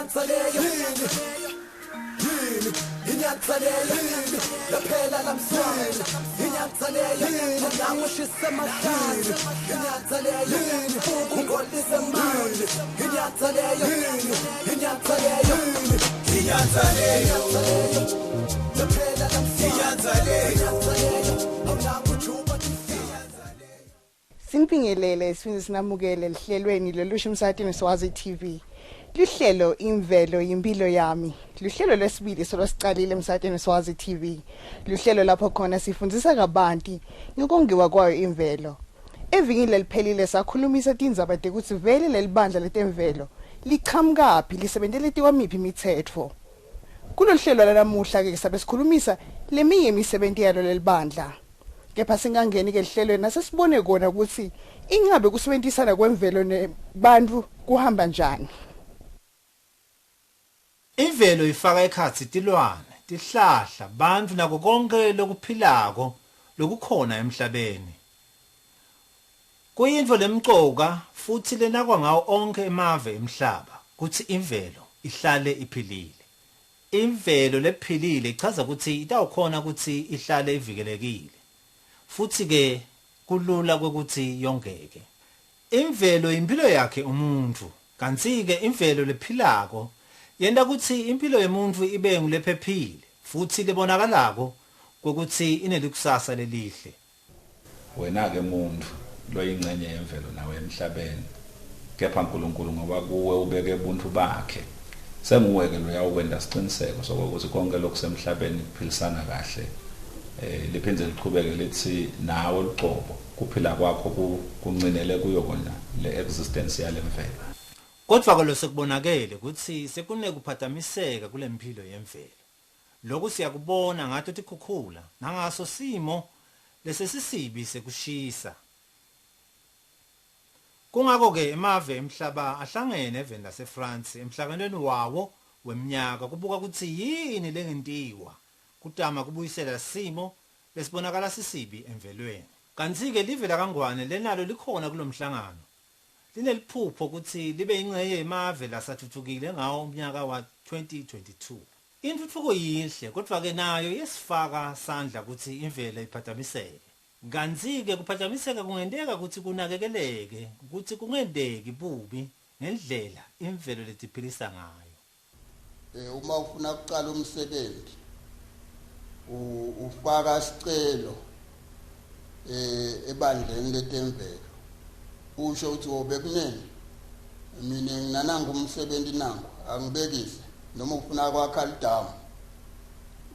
inyathaleyo inyathaleyo laphela lamswala inyathaleyo namushisa makhanda inyathaleyo ukungolisa manje inyathaleyo inyathaleyo laphela lamswala awunakujuba Sinibingelele sifike sinamukele lihlelweni lelusho emsakazweni Swazi TV. Lihlelo imvelo yimpilo yami. Lihlelo lesibili solosicalile emsakazweni Swazi TV. Lihlelo lapho khona sifundisa kabanti ngokongiwa kwayo imvelo. Evikini leliphelile sakhulumisa tindzaba ukuthi vele lelibandla letemvelo liqhamukapi lisebentele tiwamiphi imithetho. Kulolu hlelo lanamuhla ke sabe sikhulumisa leminye imisebenzi yalo lelibandla. Kepha singangeni ke lihlelweni nasesibone kona ukuthi ingabe kusebentisana kwemvelo nebantu kuhamba njani. Imvelo ifaka ekhatsi tilwane, tihlahla, bantfu nako konke lokuphilako lokukhona emhlabeni. Kuyintfo lemcoka futhi lenakwa ngawo onke emave emhlaba kuthi imvelo ihlale iphilile. Imvelo lephilile ichaza ukuthi itawukhona ukuthi ihlale ivikelekile. Futhi ke kulula ukuthi yongeke. Imvelo impilo yakhe umuntu, kanti ke imvelo lephilako yenda ukuthi impilo yemuntu ibe ngulephephile futhi lebonakalako ukuthi inelikusasa lelihle. Wena ke umuntu loyingcenye yemvelo nawe emhlabeni. Kepha uNkulunkulu ngoba kuwe ubeke ubuntu bakhe. Senguweke lo yawukwenda siqiniseko sokuthi konke lokusemhlabeni kuphilisana kahle. Liphinde liqhubeke lithi nawe uqobo kuphila kwakho kuncinele kuyo kona le existence yalemvelo. Kodwa ke lo sekubonakele ukuthi sekune kuphathamiseka kulempilo yemvelo. Lokhu siyakubona ngathi tikhukhula nangaso simo lesesisibi sekushisa. Kungako ke emave emhlaba ahlangene eveni laseFrance emhlanganweni wawo weminyaka kubuka ukuthi yini lengentiwa kutama kubuyisela simo lesibonakala sisibi emvelweni. Kanti ke live la kaNgwane lenalo likhona kulomhlangano. Lineliphupho ukuthi libe ingcenye emave lasathuthukile ngawo umnyaka wa 2022. Intuthuko yihle kodwa ke nayo yesifaka sandla ukuthi imvelo iphathamiseke. Kanti ke kuphathamiseka kungendeka ukuthi kunakekeleke ukuthi kungendeki bubi ngendlela imvelo letiphilisa ngayo. Uma ufuna ukuqala umsebenzi ufaka isicelo ebandleni letemvelo usho ukuthi wobekunene mina nginananga umsebenzi nangu angibekise noma ufuna kwakha idamu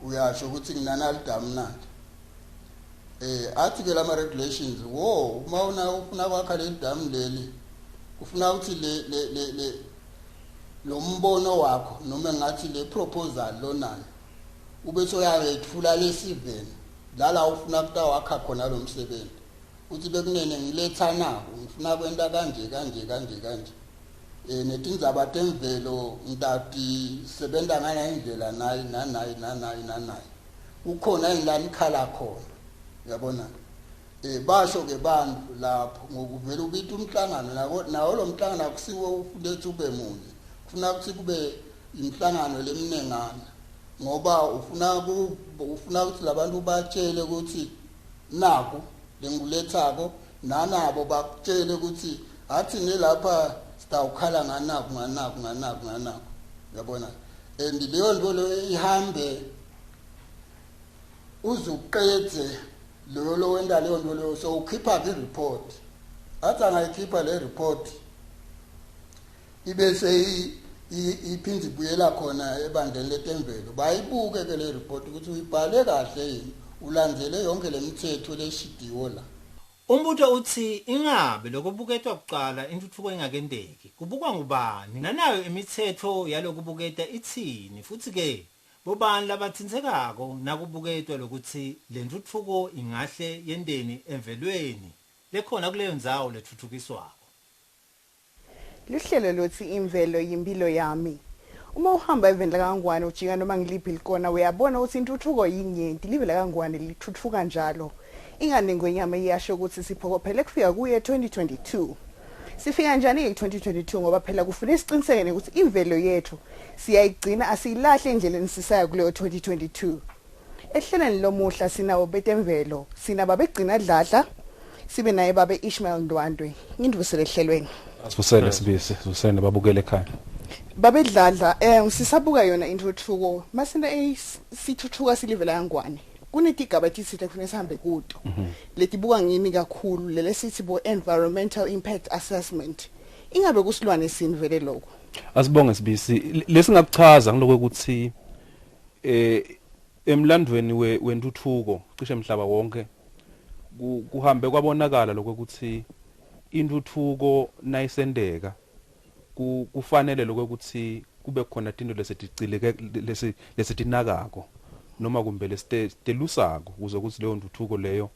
uyasho ukuthi nginana idamu nani athi ke lama regulations uma ufuna kwakha le damu leli ufuna ukuthi le lo mbono wakho noma ngathi le proposal lonani ube soyayethula lesiveni lala ufuna kutawakha khona lo msebenzi uthi bekunene ngiletha nako ngifuna kwenta kanje netindzaba temvelo ngidati sebenta ngana indlela nayi ukhona ingilani ikhala khona yabona basho ke bantu lapho ngokuvela ubita umhlangano nawo lo mhlangano akusiwe ulethe ube munye kufuna ukuthi kube imhlangano leminengana ngoba ufuna ukuthi labantu batshele ukuthi naku lengulethako nanabo bakutshele ukuthi athi nelapha sitawukhala nganaku yabona and leyo nto lo ihambe uzuqedze lo wenda leyo nto leyo so ukhipha ke report athi angayikhipha le report ibese iphindi buyela khona ebandleni letemvelo bayibuke ke le report ukuthi uyibhale kahle yini ulandzele yonke lemithetho leshidiwo la. Umbuto uthi ingabe lokubuketwa kuqala intuthuko ingakendeki kubukwa ngubani nanayo imithetho yalokubuketa ithini futhi ke bobani labathintekako nakubuketwa lokuthi le ntuthuko ingahle yendeni emvelweni lekhona kuleyo ndzawo lethuthukiswako. Lihlelo lothi imvelo yimpilo yami. Uma uhamba eveni la kaNgwane ujika noma ngiliphi likona uyabona ukuthi intuthuko yinyenti live la kaNgwane lithuthuka njalo. Ingane ngwenyama iyasho ukuthi siphokophele kufika kuye 2022. sifika njani ku2022 ngoba phela kufanele siqiniseke ukuthi imvelo yethu siyayigcina asiyilahle endleleni sisaya kuleyo 2022. Ehlelweni lomuhla sinawo betemvelo, sinababegcina dladla, sibe naye babe Ishmael Ndwandwe. Ngindivusele ehlelweni. Asibusele sibisi, sibusele babukele ekhaya. Babedladla sisabuka yona intuthuko. Masina sithuthuka silivela yangwane. Kunetigaba etisithe kufanele sihambe kuto. Letibuka ngini kakhulu lele sithi bo environmental impact assessment. Ingabe kusilwane sinivele lokho. Asibonge sibisi, lesingakuchaza ngiloko ukuthi emlandweni wentuthuko cishe emhlaba wonke kuhambe kwabonakala lokho ukuthi intuthuko nayisendeka kufanele lokho ukuthi kube khona into lesithicileke lesitinakako noma kumbe lesitelusako ukuze ukuthi leyo ntuthuko leyo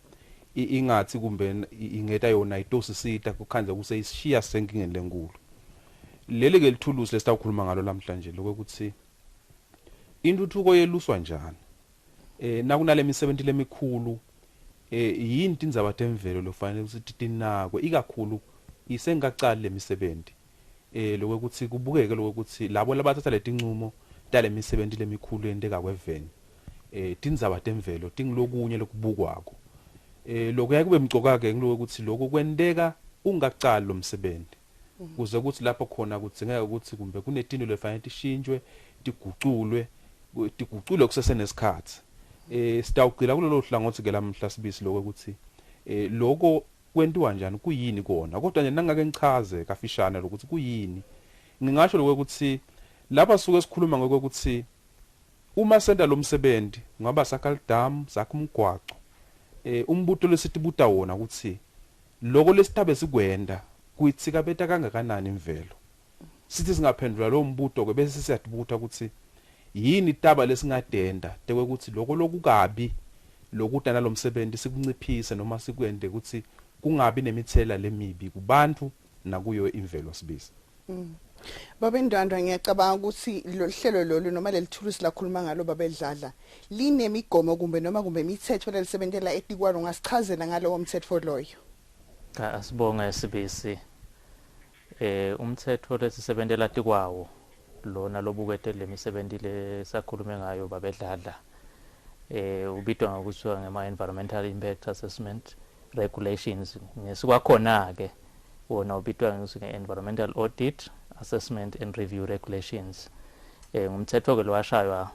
ingathi kumbe ingeta yona itosisita kukhandle kuseyishiya senkingeni lenkulu. Leli ke lithulusi lesitawukhuluma ngalo namhlanje lokho ukuthi intuthuko yeluswa njani. Nakunale misebenzi lemikhulu yini tindzaba temvelo lofanele ukuthi tinakwe ikakhulu isengaqali lemisebenzi lokho ukuthi kubukeke lokho ukuthi labo labathatha letincumo tale misebenzi lemikhulu endeka kweveni tindzaba temvelo tingilokunye lokubukwako lokho yakube mcoka ke ngiloko ukuthi lokho kwendeka ungaqali lo msebenzi kuze ukuthi lapho khona kudzingeka ukuthi kumbe kunetinto lefanele tishintshwe tiguculwe kusese nesikhathi. Sitawugcila kulelo hlangothi ke lamhla sibisi lokho ukuthi lokho kwentiwa njani kuyini kona kodwa nje nangake ngichaze kafishane ukuthi kuyini ngingasho lokho ukuthi lapha suke sikhuluma ngoko ukuthi uma senda lo msebenzi ngaba sakaldam sakumgwaco umbuto lesitibuta wona ukuthi lokho lesithabe sikwenda kuyitsika beta kangakanani imvelo sithi singaphendula lo mbuto ke bese siyadibuta ukuthi yini taba lesingadenda ukuthi lokho lokukabi lokudana lo msebenzi sikunciphise noma sikwende ukuthi kungabi nemithela lemibi kubantu nakuyo imvelo sibisi. Babendwandwa ngiyacabanga ukuthi lo hlelo lolu noma lelithulusi lakhuluma ngalo babedladla linemigomo kumbe noma kumbe imithetho lelisebenzela etikwalo ngasichazela ngalo umthetho loyo. Asibonga sibisi umthetho lesisebenzela tikwawo lona lobukete lemisebenzi lesakhulume ngayo babedladla ubitwa ngokuthiwa ngema environmental impact assessment regulations ngesikwakhona ke wona ubitwa nge-environmental audit assessment and review regulations ngumthetho ke lowashaywa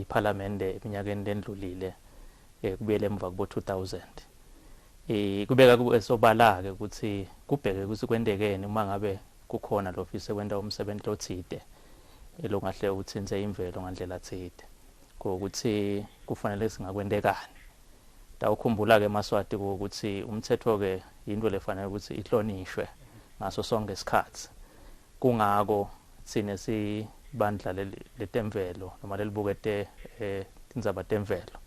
iParliament eminyakeni endlulile kubuyele emva kubo 2000 kubeka kusobala ke ukuthi kubheke ukuthi kwendekeni uma ngabe kukhona lo ofisa kwenda umsebenzi lothide elongahle uthinze imvelo ngandlela thide ukuthi kufanele singakwendekani. Dawukhumbula ke Maswati ukuthi umthetho ke into lefanele ukuthi ihlonishwe ngaso sonke isikhathi. Kungako sine sibandla letemvelo noma lelibukete indzaba temvelo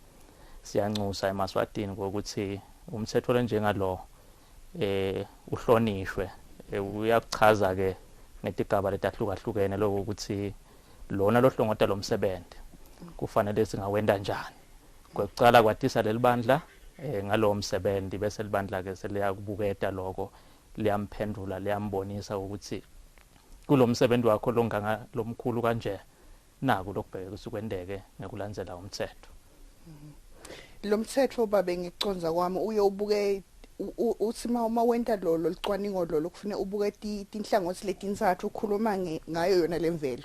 siyancusa eMaswatini ukuthi umthetho lenjengalo uhlonishwe uyachaza ke ngetigaba letahlukahlukene lokho ukuthi lona lohlongota lo msebenzi kufanele singawenda njani kwecala kwatisa lelibandla ngalo msebenzi bese libandla ke seliyakubuketa lokho liyamphendula liyambonisa ukuthi kulo msebenzi wakho lomkhulu kanje naku lokubheka kusukwendeke ngekulandzela umthetho. Lo mthetho babe ngiconza kwami uye ubuke uthi uma wenta lo licwaningo lo kufanele ubuke tinhlangothi letintsathu ukhuluma ngayo yona lemvelo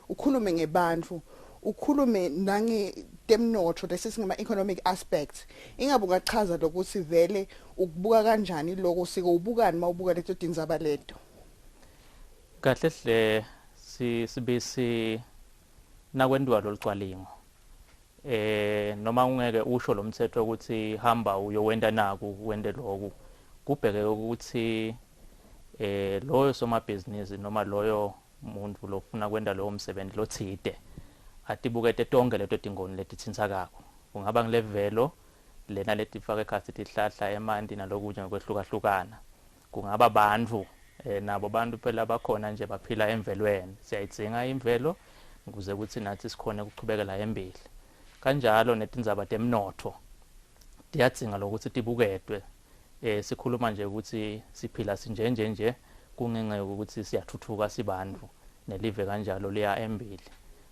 ukhulume ngebantfu ukhulume nange temnotho lesingema economic aspects ingabe ungachaza lokuthi vele ukubuka kanjani lokho sike ubukani mawubuka leto tindzaba leto. Kahle hle sibisi nakwendiwa lo licwaningo noma ungeke usho lo mthetho ukuthi hamba uyowenda naku wende lokho kubheke ukuthi loyo somabhizinisi noma loyo muntu lofuna kwenda lo msebenzi lothide atibukete tonke leto tingoni letithinsa kako kungaba ngilevelo lena letifaka ekhathi tihlahla emanti nalokunye ngokwehlukahlukana kungaba bantfu nabo bantu phela bakhona nje baphila emvelweni siyayidzinga imvelo ukuze ukuthi nathi sikhone ukuqhubekela embili kanjalo netindzaba temnotho tiyadzinga lokuthi tibuketwe sikhuluma nje ukuthi siphila nje kungenxa ukuthi siyathuthuka sibantu nelive kanjalo liya embili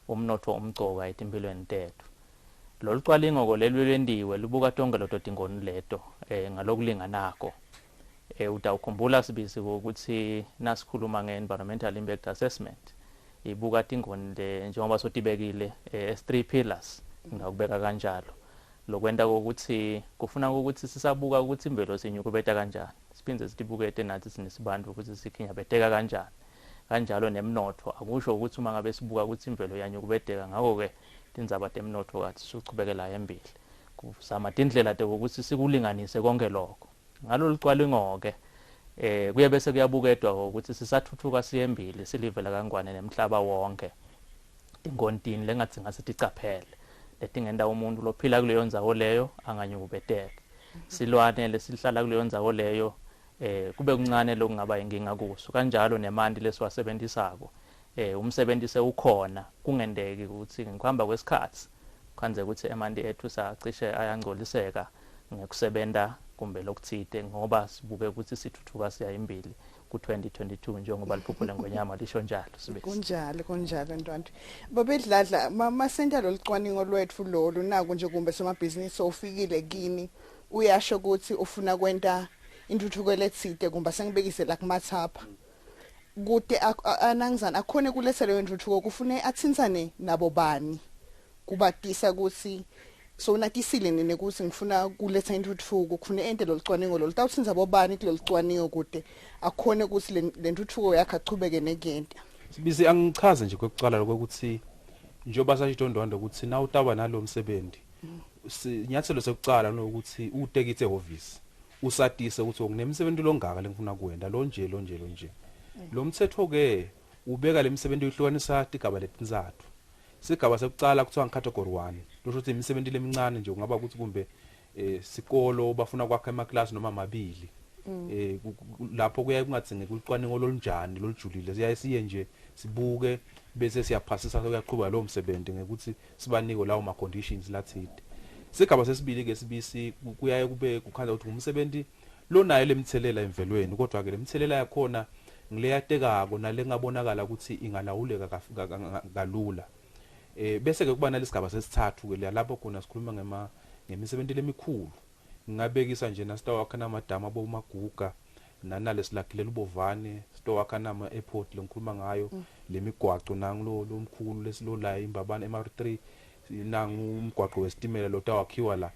umnotho umcoka etimpilweni tethu. Lolu cwaningo lelwendiwe lubuka tonke lo dingoni leto ngalokulinganako. Utawukhumbula sibisi ukuthi nasikhuluma nge-environmental impact assessment ibuka tingoni njengoba sotibekile as 3 pillars ngakubeka kanjalo. Lokwenda ukuthi kufuna ukuthi sisabuka ukuthi imvelo sinyukubeta kanjani, siphinde sitibukete nathi sinesibantu ukuthi sikhinyabeteka kanjalo nemnotho. Akusho ukuthi uma ngabe sibuka ukuthi imvelo yanyukubeteka ngako ke tindzaba temnotho kathi sichubekela embili. Kusama tindlela ukuthi sikulinganise konke lokho. Ngalolu cwaningo ke kuye bese kuyabuketwa ukuthi sisathuthuka siyembili silivela kangwane nemhlaba wonke. Tingontini lengathi ngasiticaphele letingenda umuntu lophila kuleyo ndzawo leyo anganyukubeteka. Silwane lesihlala kuleyo ndzawo leyo kube kuncane lokungaba inkinga kuso. Kanjalo nemandi lesiwasebenzisako umsebenzise ukhona kungendeki ukuthi ngikuhamba kwesikhathi kwanze ukuthi emandi ethu sacishe ayangcoliseka ngekusebenza kumbe lokuthide ngoba sibuke ukuthi sithuthuka siya imbili ku-2022 njengoba liphupho lengonyama lisho njalo sibese. Kunjalo ntwanto. Babedladla masenta lo licwaningo lwethu lolu naku nje kumbe somabhizinisi ofikile kini uyasho ukuthi ufuna kwenta intuthuko letsite kumbe sengibekise la kumathapha. Kude anangizana akhona kuleselo intuthuko kufune athinsane nabo bani kubatisa ukuthi so natisile nene ukuthi ngifuna kuletha intuthuko kufune ente lo licwaningo lo litawuthinza bobani kulelo licwaningo kude akhona ukuthi le ntuthuko yakhe achubeke nekenta. Sibisi angichaze nje kokucala lokuthi njoba sashitondwanda ukuthi na utaba nalo msebenzi sinyathelo sokucala nokuthi utekithe office usatise ukuthi nginemsebenzi longaka lengifuna kuwenda lo nje. Lo mthetho ke ubeka lemsebenzi uyihlukanisa igaba letinzathu. Sigaba sokucala kuthiwa ngicategory 1 kusho ukuthi imisebenzi lemincane nje kungaba ukuthi kumbe sikolo bafuna kwakha emaklasi noma amabili. Lapho kuya kungadingeka ulicwaningo lolunjani lolujulile siyaye nje sibuke bese siyaphasisa kuyaqhubeka lo msebenzi ngekuthi sibanike lawo ma conditions lathide. Sigaba sesibili ke sibisi kuyaye kube kukhanda ukuthi umsebenzi lo nayo lemthelela emvelweni kodwa ke lemthelela yakhona ngileyatekako nalengabonakala ukuthi ingalawuleka kalula. Bese ke kuba nalesigaba sesithathu ke lapho khona sikhuluma ngemisebenzi lemikhulu. Ngingabekisa nje na store wakha namadama abomaguga nanalesilakile lubovane store wakha nama airport lengikhuluma ngayo lemigwaqo nangu lo mkhulu lesilolayo imbabane MR3 nangu umgwaqo wesitimela lo tawakhiwa la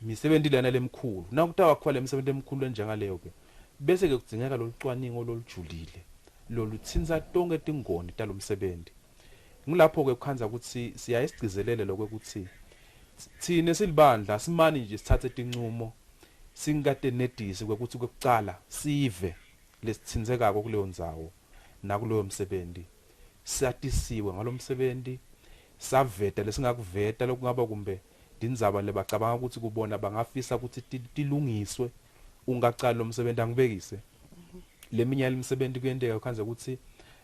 imisebenzi lana lemkhulu nakutawakhiwa lemisebenzi emikhulu njengaleyo ke bese ke kudzingeka lolicwaningo lolujulile loluthinza tonke tingoni talomsebenzi. Ngilapho ke kukhanza ukuthi siyayisigcizelele lokuthi thine silibandla simani nje sithathe tincumo singade nedisi ukuthi kokucala sive lesithinzekako kuleyo ndzawo nakuleyo msebenzi satisiwe ngalomsebenzi saveta lesingakuveta lokungaba kumbe dindzaba lebacabanga ukuthi kubona bangafisa ukuthi tilungiswe ungacala lo msebenzi angibekise leminyaka imisebenzi kuyendeka khanza ukuthi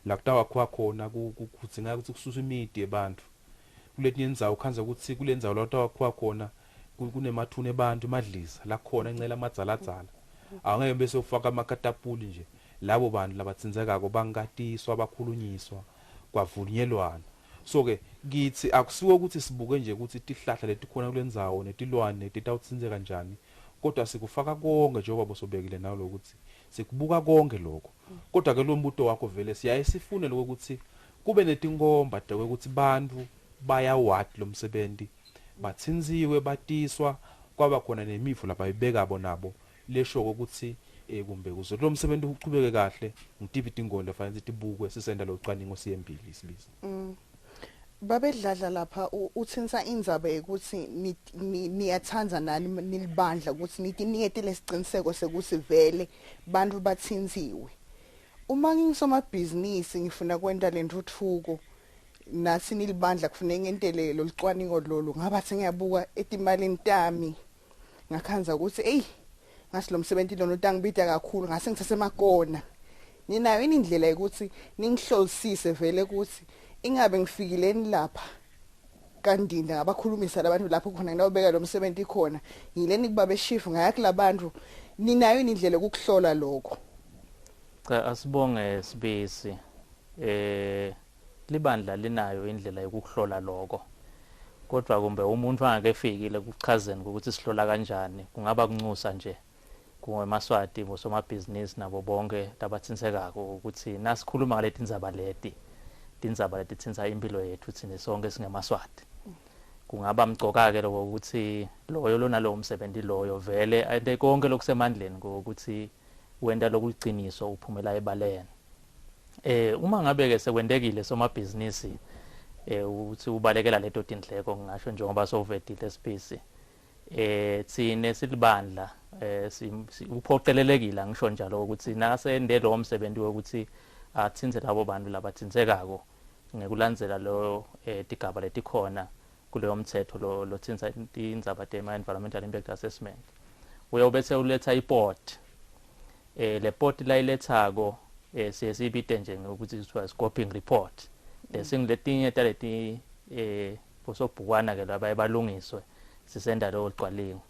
la kutawa khona kudzinga ukuthi kususwe imidi yabantu kuletinye indzawo khanza ukuthi kulenzawo la kutawa khona kunemathune abantu emadliza la khona incela amadzaladzala angeke bese ufaka amakatapuli nje labo bantu labatsinzekako bangatiswa bakhulunyiswa kwavunyelwana. So ke kithi akusiwe ukuthi sibuke nje ukuthi tihlahla letikhona kulendzawo netilwane titawutsinze kanjani kodwa sikufaka konke njengoba bosobekile nawo lokuthi sikubuka konke lokho. Kodwa ke lo mbuto wakho vele siyaye sifune lokuthi kube netingomba ukuthi bantu bayawati lo msebenzi bathinziwe batiswa kwaba khona nemifo lapha ibekabo nabo lesho ukuthi kumbe kuzo lo msebenzi uqhubeke kahle ngitipi tingoni fanele tibukwe sisenda lo cwaningo siyembili sibisi. Babedladla lapha uthinsa indzaba ukuthi niyathanza nani nilibandla ukuthi nitiniyete lesiciniseko sekuthi vele bantu bathinziwe. Uma ngisomabhizinisi ngifuna kwenta lentuthuko nasi nilibandla kufuneka ngentelelo licwaningo lolu ngabathi ngiyabuka etimali ntami ngakhanza ukuthi ngasi lo msebenzi lona utangibida kakhulu ngase ngithathe makona. Ninayo indlela ukuthi ningihlolisise vele ukuthi ingabe ngifikileni lapha kandinda abakhulumisa labantu lapho khona nginawubeka lo msebenzi khona yileni kubabe shift ngaya kulabantu ninayo indlela yokuhlola lokho? Cha asibonge Sibisi libandla linayo indlela yokuhlola lokho kodwa kumbe umuntu angeke efikile kuchazeni ukuthi sihlola kanjani kungaba kuncusa nje kungemaswati bosomabhizinisi nabo bonke labathinsekako ukuthi nasikhuluma ngaleti indzaba tindzaba letithinta impilo yethu thina sonke singemaswati kungaba mcoka ke lokho ukuthi loyo lona lo umsebenzi loyo vele ade konke lokusemandleni ukuthi wenda lokuliqiniso uphumela ebaleni uma ngabe ke sekwendekile somabhizinisi uthi ubalekela leto tindleko ngisho njengoba sovetile Sibisi thine silibandla uphoqelelekile ngisho njalo ukuthi nasende lo umsebenzi wokuthi athinze labo bantu labathinsekako ngekulandzela lo tigaba letikhona kuleyo mthetho lo thinza indzaba tema environmental impact assessment uyobese uletha report report la ilethako siyibite nje ukuthi kuthiwa scoping report lesingiletinye taleti bosobhukwana ke laba ebalungiswe sisenda lo cwalingo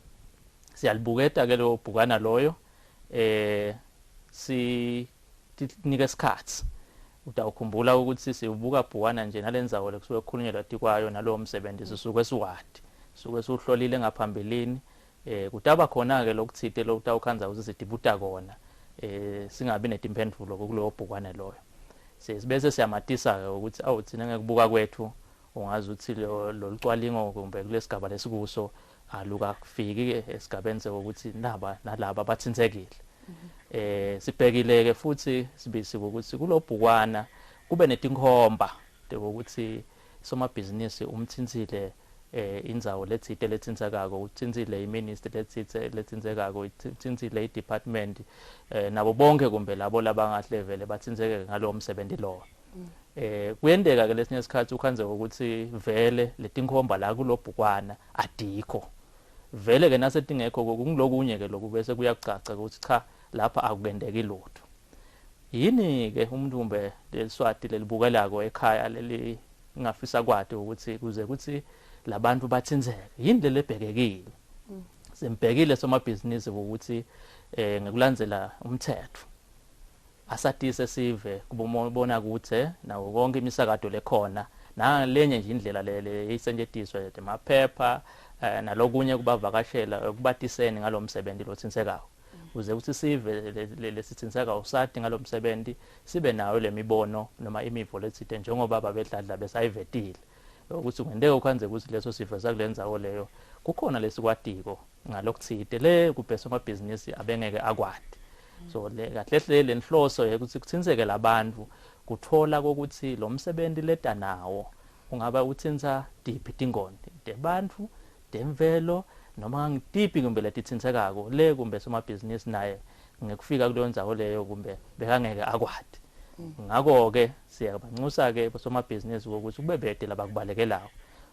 siyalibuketa ke lo bhukwana loyo si tinike isikhathi utawukhumbula ukuthi sibuka bhukwana nje nalenzawo lekusuke kukhulunyelwa tikwayo nalo msebenzi sisuke siwadi suke suhlolile ngaphambilini kutaba khona ke lokuthite lo utawukhanza ukuthi sidibuta kona singabi netimphendulo kulowo bhukwana loyo sibese siyamatisa ukuthi awuthina ngekubuka kwethu ungazi ukuthi lo lucwalingo kumbe kulesigaba lesikuso aluka kufiki esigabeni sokuthi nalaba bathintekile sibhekile ke futhi Sibisi ukuthi kulobhukwana kube netinkhomba ukuthi somabhizinisi umthintsile indzawo lethite lethintsakako uthintsile iminister lethintsakako uthintsile idepartment nabo bonke kumbe labo labangahlevele bathintseke ngalo msebenzi lo kuyendeka ke lesinye isikhathi ukhanze ukuthi vele letinkhomba la kulobhukwana adikho vele ke nasetingekho kungilokunye ke lokhu bese kuyacaca ukuthi cha lapha akukendeki lutho yini ke umuntu kumbe leliswati lelibukelako ekhaya leli ngafisa kwade ukuthi kuze kuthi labantu bathinzeke yini lebhekekile sembhekile somabhizinisi ukuthi ngekulandzela umthetho asatise sive kubona ukuthi nawo konke imisakado lekhona nalenye nje indlela le isentshetiswa emaphepha nalokunye kubavakashela kubatiseni ngalomsebenzi lothinsekako uze ukuthi sive lesithinseka usati ngalomsebenzi sibe nayo lemibono noma imivo lethite njengoba babedladla besayivetile ukuthi ngendeke ukhanze ukuthi leso sifo sakulenzawo leyo kukhona lesikwatiko ngalokuthite le kubhesa amabhizinisi abengeke akwadi so le kahle le nhloso ukuthi kuthinseke labantu kuthola ukuthi lo msebenzi leta nawo ungaba uthinsa diphi tingondi debantu demvelo noma ngidiphi kumbe letithinsekako le kumbe somabhizinisi naye ngekufika kuleyo ndzawo leyo kumbe bekangeke akwadi ngakho ke siyabanxusa ke somabhizinisi ukuthi kubebede labakubalekelayo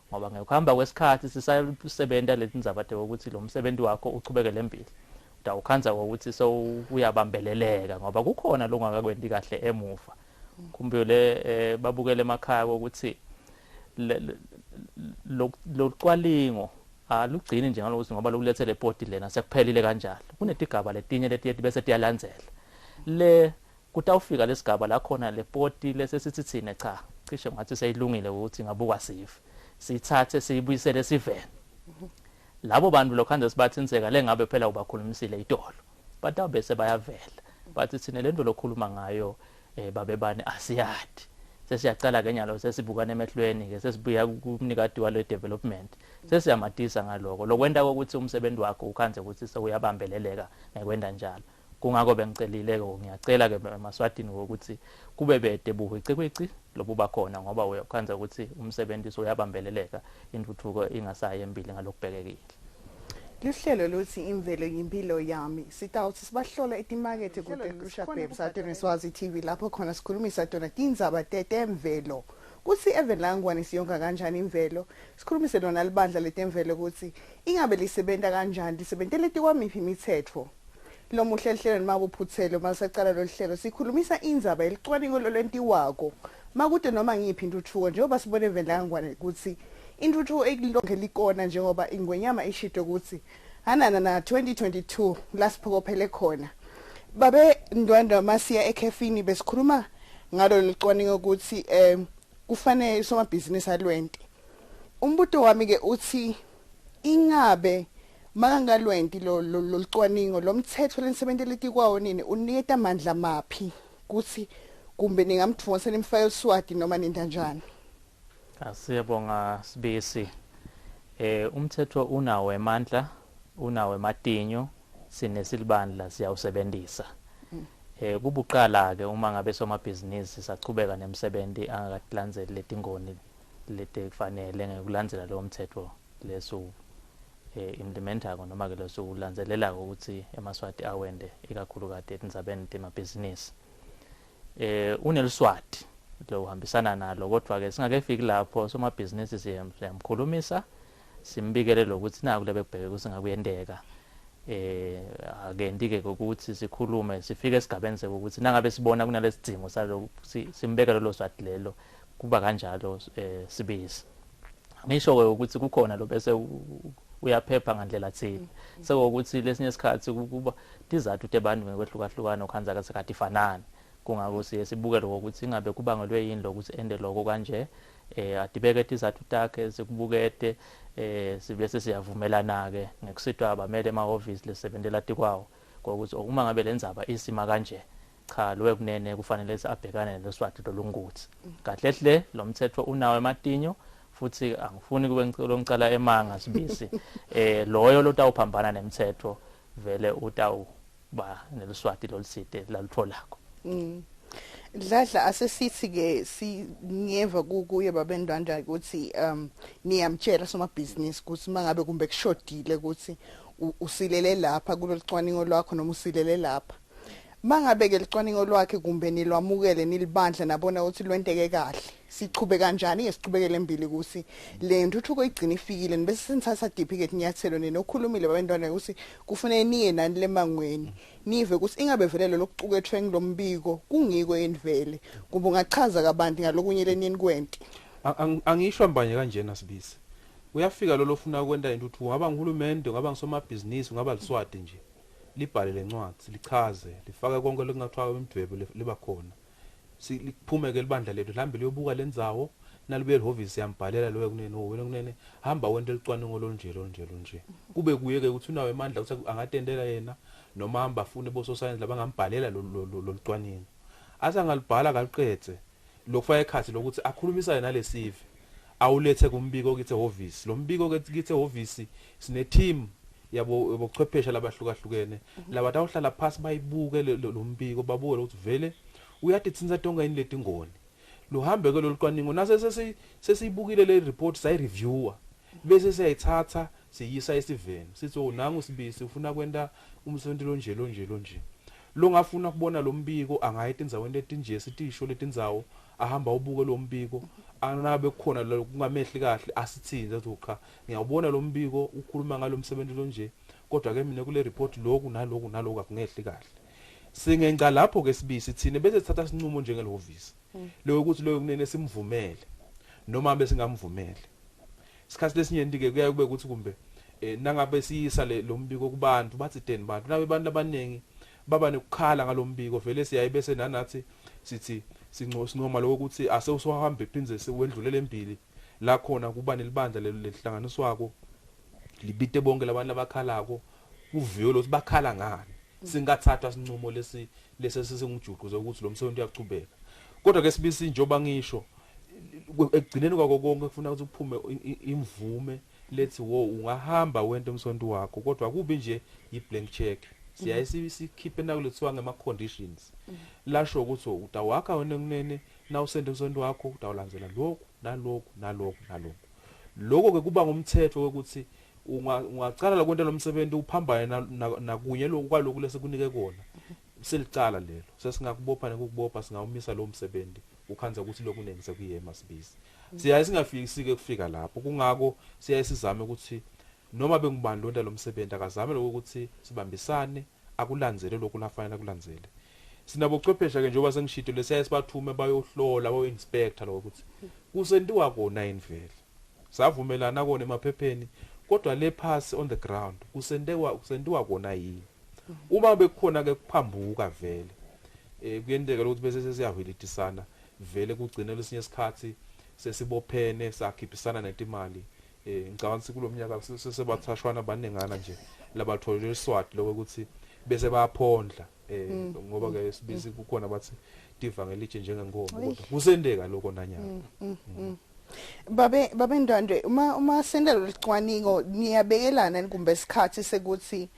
ngoba ngekuhamba kwesikhathi sisayisebenta letindzaba ukuthi lo msebenzi wakho uchubekele empilo utawukhanza ukuthi so uyabambeleleka ngoba kukhona lokungakakwendi kahle emuva kumbule babukele emakhaya ukuthi lo cwalingo alugcini nje ngalokuthi ngoba lokulethele report lena sekuphelile kanjalo kunetigaba letinye letiyethi bese tiyalandzela le kutawufika lesigaba la khona le report lesesithi thina cha cishe ngathi seyilungile ukuthi ngabuka sife sithathe siyibuyisele sivene labo bantu lokhanze sibathinseka le ngabe phela ubakhulumisile itolo batawu bese bayavela bathi thina lento lokhuluma ngayo babebane asiyadi sesiyacala ke nyalo sesibukana emehlweni ke sesibuya kumnikati wale development sesiyamatisa ngaloko lokwenda ukuthi umsebenzi wakho ukhanze ukuthi sewuyabambeleleka ngekwenda njalo kungako bengicelile ke ngiyacela ke emaswatini ukuthi kube bede buhwicikwici lobu bakhona ngoba uyakhanza ukuthi umsebenzi uyabambeleleka intuthuko ingasayi empili ngalokubhekekile Lihlelo luthi imvelo yimpilo yami sitawuthi sibahlola etimakethe kuTekusha Babes Satene Swazi TV lapho khona sikhulumisa tona tindzaba temvelo kuthi evelangwane siyonga kanjani imvelo sikhulumise lona libandla letemvelo ukuthi ingabe lisebenza kanjani lisebentele tikwamiphi imithetho lo muhlehlelo noma ubuphuthelo masicala lo hlelo sikhulumisa indzaba elicwaningo lolentiwako makude noma ngiphi intuthuko njengoba sibone evelangwane ukuthi intuthuko ekulonke likona njengoba ingwenyama ishito ukuthi anana na 2022 lasiphokophele khona babe ndwandwa masiya ekhefini besikhuluma ngalo licwaningo ukuthi kufanele somabhizinisi alwente. Umbuto wami ke uthi ingabe makangalwenti lo licwaningo lomthetho lenisebenzeleti kwawo nini uniketa amandla maphi kuthi kumbe ningamthonsela imfile swati noma nintanjani? Asiyabonga Sibisi. Umthetho unawo emandla, unawo ematinyo, sinesilibandla siyawusebenzisa. Kubuqala ke uma ngabe somabhizinisi saqhubeka nemsebenzi angakalandzeli letingoni leti kufanele ngekulandzela lo mthetho leso implementa noma ke leso ulandzelela ukuthi emaswati awende ikakhulu kade etindzabeni temabhizinisi. Uneliswati lo uhambisana nalo kodwa ke singakefiki lapho somabhizinisi siyamkhulumisa simbikele lokuthi naku lebebheke ukuthi ngakuyendeka akendike ukuthi sikhulume sifike esigabeni sekuthi nangabe sibona kunalesidingo salo simbekele lo swati lelo kuba kanjalo Sibisi. Ngisho ukuthi kukhona lo bese uyaphepha ngandlela thini sekuthi lesinye isikhathi kuba tizathu tebantu ngekwehlukahluka okhanza kasekhathi fanana kungako sibukele ukuthi ingabe kubangelwe yini lokuthi ende lokho kanje adibeke tizathu takhe sikubukete sibese siyavumelana ke ngekusitwa abamele ema-office lesebenzela tikwawo ukuthi uma ngabe lendzaba isima kanje cha lo kunene kufanele abhekane noswati lolunguthi kahle hle lo mthetho unawo ematinyo futhi angifuni kube ngicela ngicala emanga Sibisi loyo lotawuphambana nemthetho vele utawuba neliswati loliside lalitholako. Dladla asesithi ke singeva kuye babendwandwa ukuthi niyamtshela somabhizinisi ukuthi mangabe kumbe kushodile ukuthi usilele lapha kulolicwaningo lwakho noma usilele lapha. Mangabe ke licwaningo lwakhe kumbe nilwamukele nilibandla nabona ukuthi lwenteke kahle sichube kanjani esichubekele embili ukuthi le ntuthuko igcina ifikile bese senthatha diphi ke inyathelo nenokhulumile babendwana ukuthi kufanele niye nani lemangweni nive ukuthi ingabe vele lokucukethwe ngilombiko kungiko endvele kumbe ungachaza kabanti ngalokunye lenini kwenti. Angisho mbanye kanjena Sibisi uyafika lo lofuna kwenta intuthuko ngaba ngihulumende ngaba ngisomabhizinisi ngaba liswati nje libhale lencwadi lichaze lifake konke lokungathwa kwemidwebo liba khona siliphume ke libandla lethu lihambe liyobuka lendzawo nalibuye ehovisi yambhalela lo kunene hamba wente licwaningo lonje kube kuye ke ukuthi unawo emandla ukuthi angatendela yena noma hamba afune bososayensi labangambhalela lo licwaningo asangalibhala kaliqedze lokufaka ekhathi lokuthi akhulumisane nalesive awulethe kumbiko kithi ehovisi lo mbiko ke kithi ehovisi sine team yabo bochwephesha labahlukahlukene labatawuhlala phansi bayibuke lo mbiko babuke ukuthi vele uyaditsinza tonga yini letingoni lo hambe ke lo licwaningo nase sesiyibukile le report sayi reviewer bese siyayithatha siyisa esiveni sithi nangu Sibisi ufuna kwenta umsebenzi lonje lo ngafuna kubona lo mbiko angayita indzaweni letinje sitisho letindzawo ahamba ubuke lo mbiko anabe khona kungamehli kahle asithinze ukha ngiyabona lo mbiko ukhuluma ngalo msebenzi lonje kodwa ke mina kule report lokhu naloku akungehli kahle singenca lapho ke Sibisi thine bese sithatha sinqumo njengelovisi lo ukuthi lo kunene simvumele noma bese singamvumele isikhathi lesinyenti ke kuya kube ukuthi kumbe nangabe siyisa lo mbiko kubantu bathi 10 bantu nabe abantu abanengi baba nekukhala ngalombiko vele siyayibese nanathi sithi sinqoma lokuthi ase usohamba ephinze sewendlulele embili la khona kuba nelibandla lehlanganiswako libite bonke labantu abakhalako uviyo lokuthi bakhala ngani singathathwa sinqumo lesesingumjuqu ukuthi lo msebenzi uyachubeka kodwa ke Sibisi njoba ngisho ekugcineni kwako konke kufuna ukuthi uphume imvume lethi ungahamba wente umsebenzi wakho kodwa kubi nje i-blank check siyayisikhipe nakulethiwa ngema-conditions lasho ukuthi utawakha wena kunene na usende umsebenzi wakho utawulandzela lokhu lokho ke kuba ngumthetho ukuthi ungacala lokwenta lo msebenzi uphambane nakunye kwalokhu lesekunike kona selicala lelo sesingakubopha nekukubopha singawumisa lo msebenzi ukhanza ukuthi lokunene sekuyema Sibisi siyayisingafiki kufika lapho kungako siyayisizame ukuthi noma bengibandlonda lo msebenzi akazame lokuthi sibambisane akulandzele lokhu lafanele akulandzele sinabo chwephesha ke njengoba sengishito lesiyayisibathume bayohlola bayoinspector lokuthi kusentiwa kona invele savumelana kona emaphepheni kodwa le pass on the ground kusendiwa kona yini uma bekukhona ke kuphambuka vele kuyendeka ukuthi bese sesiyavelidisana vele kugcina lesinye isikhathi sesibophene sakhiphisana netimali ngicabanga ukuthi kulomnyaka sesebathashwana banengana nje labatholela iswati lokuthi bese bayaphondla ngoba ke sibisi kukhona bathi divangelije njengengoma kodwa kusendeka lokho nanyaka babe Ndwandwe uma sendelo licwaningo niyabekelana kumbe isikhathi sekuthi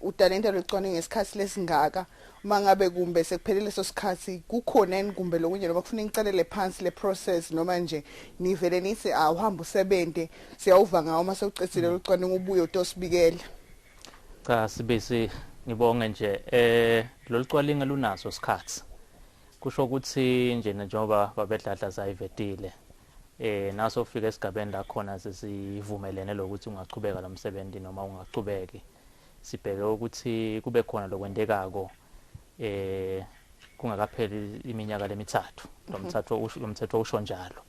utalente locwaningo ngesikhathi lesingaka mangabe kumbe sekuphelele leso sikhathi kukhona kumbe lokunye noma kufuna ngicalele phansi le process noma nje nivele nithi awuhamba usebente siyawuva ngawo mase ucecile locwaningo ubuye utosibikela cha sibese ngibonge nje lo licwaningo lunaso isikhathi kusho ukuthi nje njengoba babedladla zayivetile naso ufika esigabeni la khona sesivumelene lokuthi ungachubeka lo msebenzi noma ungachubeki sibheke ukuthi kube khona lokwendekako kungakapheli iminyaka lemithathu lomthetho usho njalo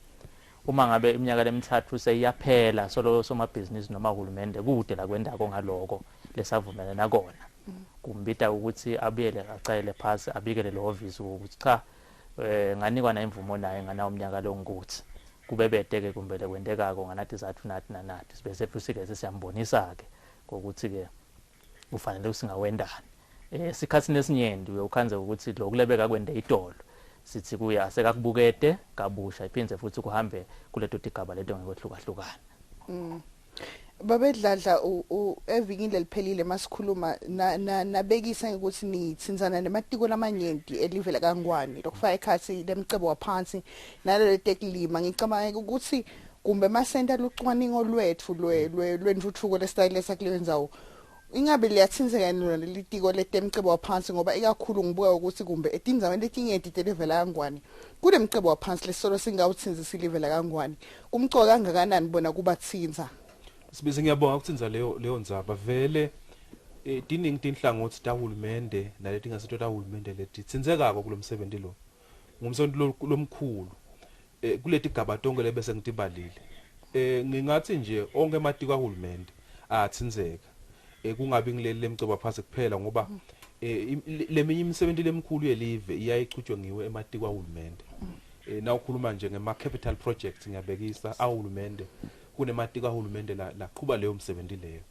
uma ngabe iminyaka lemithathu seyiyaphela solo somabhizinisi noma uhulumende kude la kwendako ngaloko lesavumelana kona kumbita ukuthi abuyele acele phasi abikele lo office ukuthi cha nganikwa na imvumo naye ngana umnyaka lo ngikuthi kube bedeke kumbe lekwendekako nganathi zathu nathi nanathi bese futhi ke siyambonisa ke ukuthi ke ufanele usingawendani sikhathi nesinyenti uyokhanze ukuthi lokulebeka kwende idolo sithi kuya asekakubukede kabusha iphindze futhi kuhambe kuleto tigaba leto ngekwehlukana babedladla evikini leliphelile masikhuluma nabekisa ukuthi nitsinzana nematiko lamanyenti elivela kaNgwane lokufaka ekhathi lemicebo waphansi nalelo tekulima ngicabanga ukuthi kumbe masenta lucwaningo lwethu lwentuthuko lesitayile sakulenzawo ingabe liyathinzeka nelitiko letemicebo waphansi ngoba ikakhulu ngibuka ukuthi kumbe etinzaweni letingenti telivela kaNgwane kulemicebo waphansi lesolo singawuthinzisa ilivela kaNgwane kumcoka kangakanani bona kubathinza sibise ngiyabonga ukuthinza leyo ndzaba vele diningi tinhlangothi tahulumende naleti ngasetho tahulumende leti tsinzekako kulomsebenzi lo ngumsebenzi lomkhulu kuleti gaba tonke lebese ngitibalile ngingathi nje onke ematiko ahulumende athinzeka kungabi ngileli lemicebo phasi kuphela ngoba leminye imisebenzi lemkhulu yelive iyayichutshwe ngiwe ematiko ahulumende na ukhuluma nje ngema capital projects ngiyabekisa ahulumende kunematiko ahulumende laqhuba leyo msebenzi leyo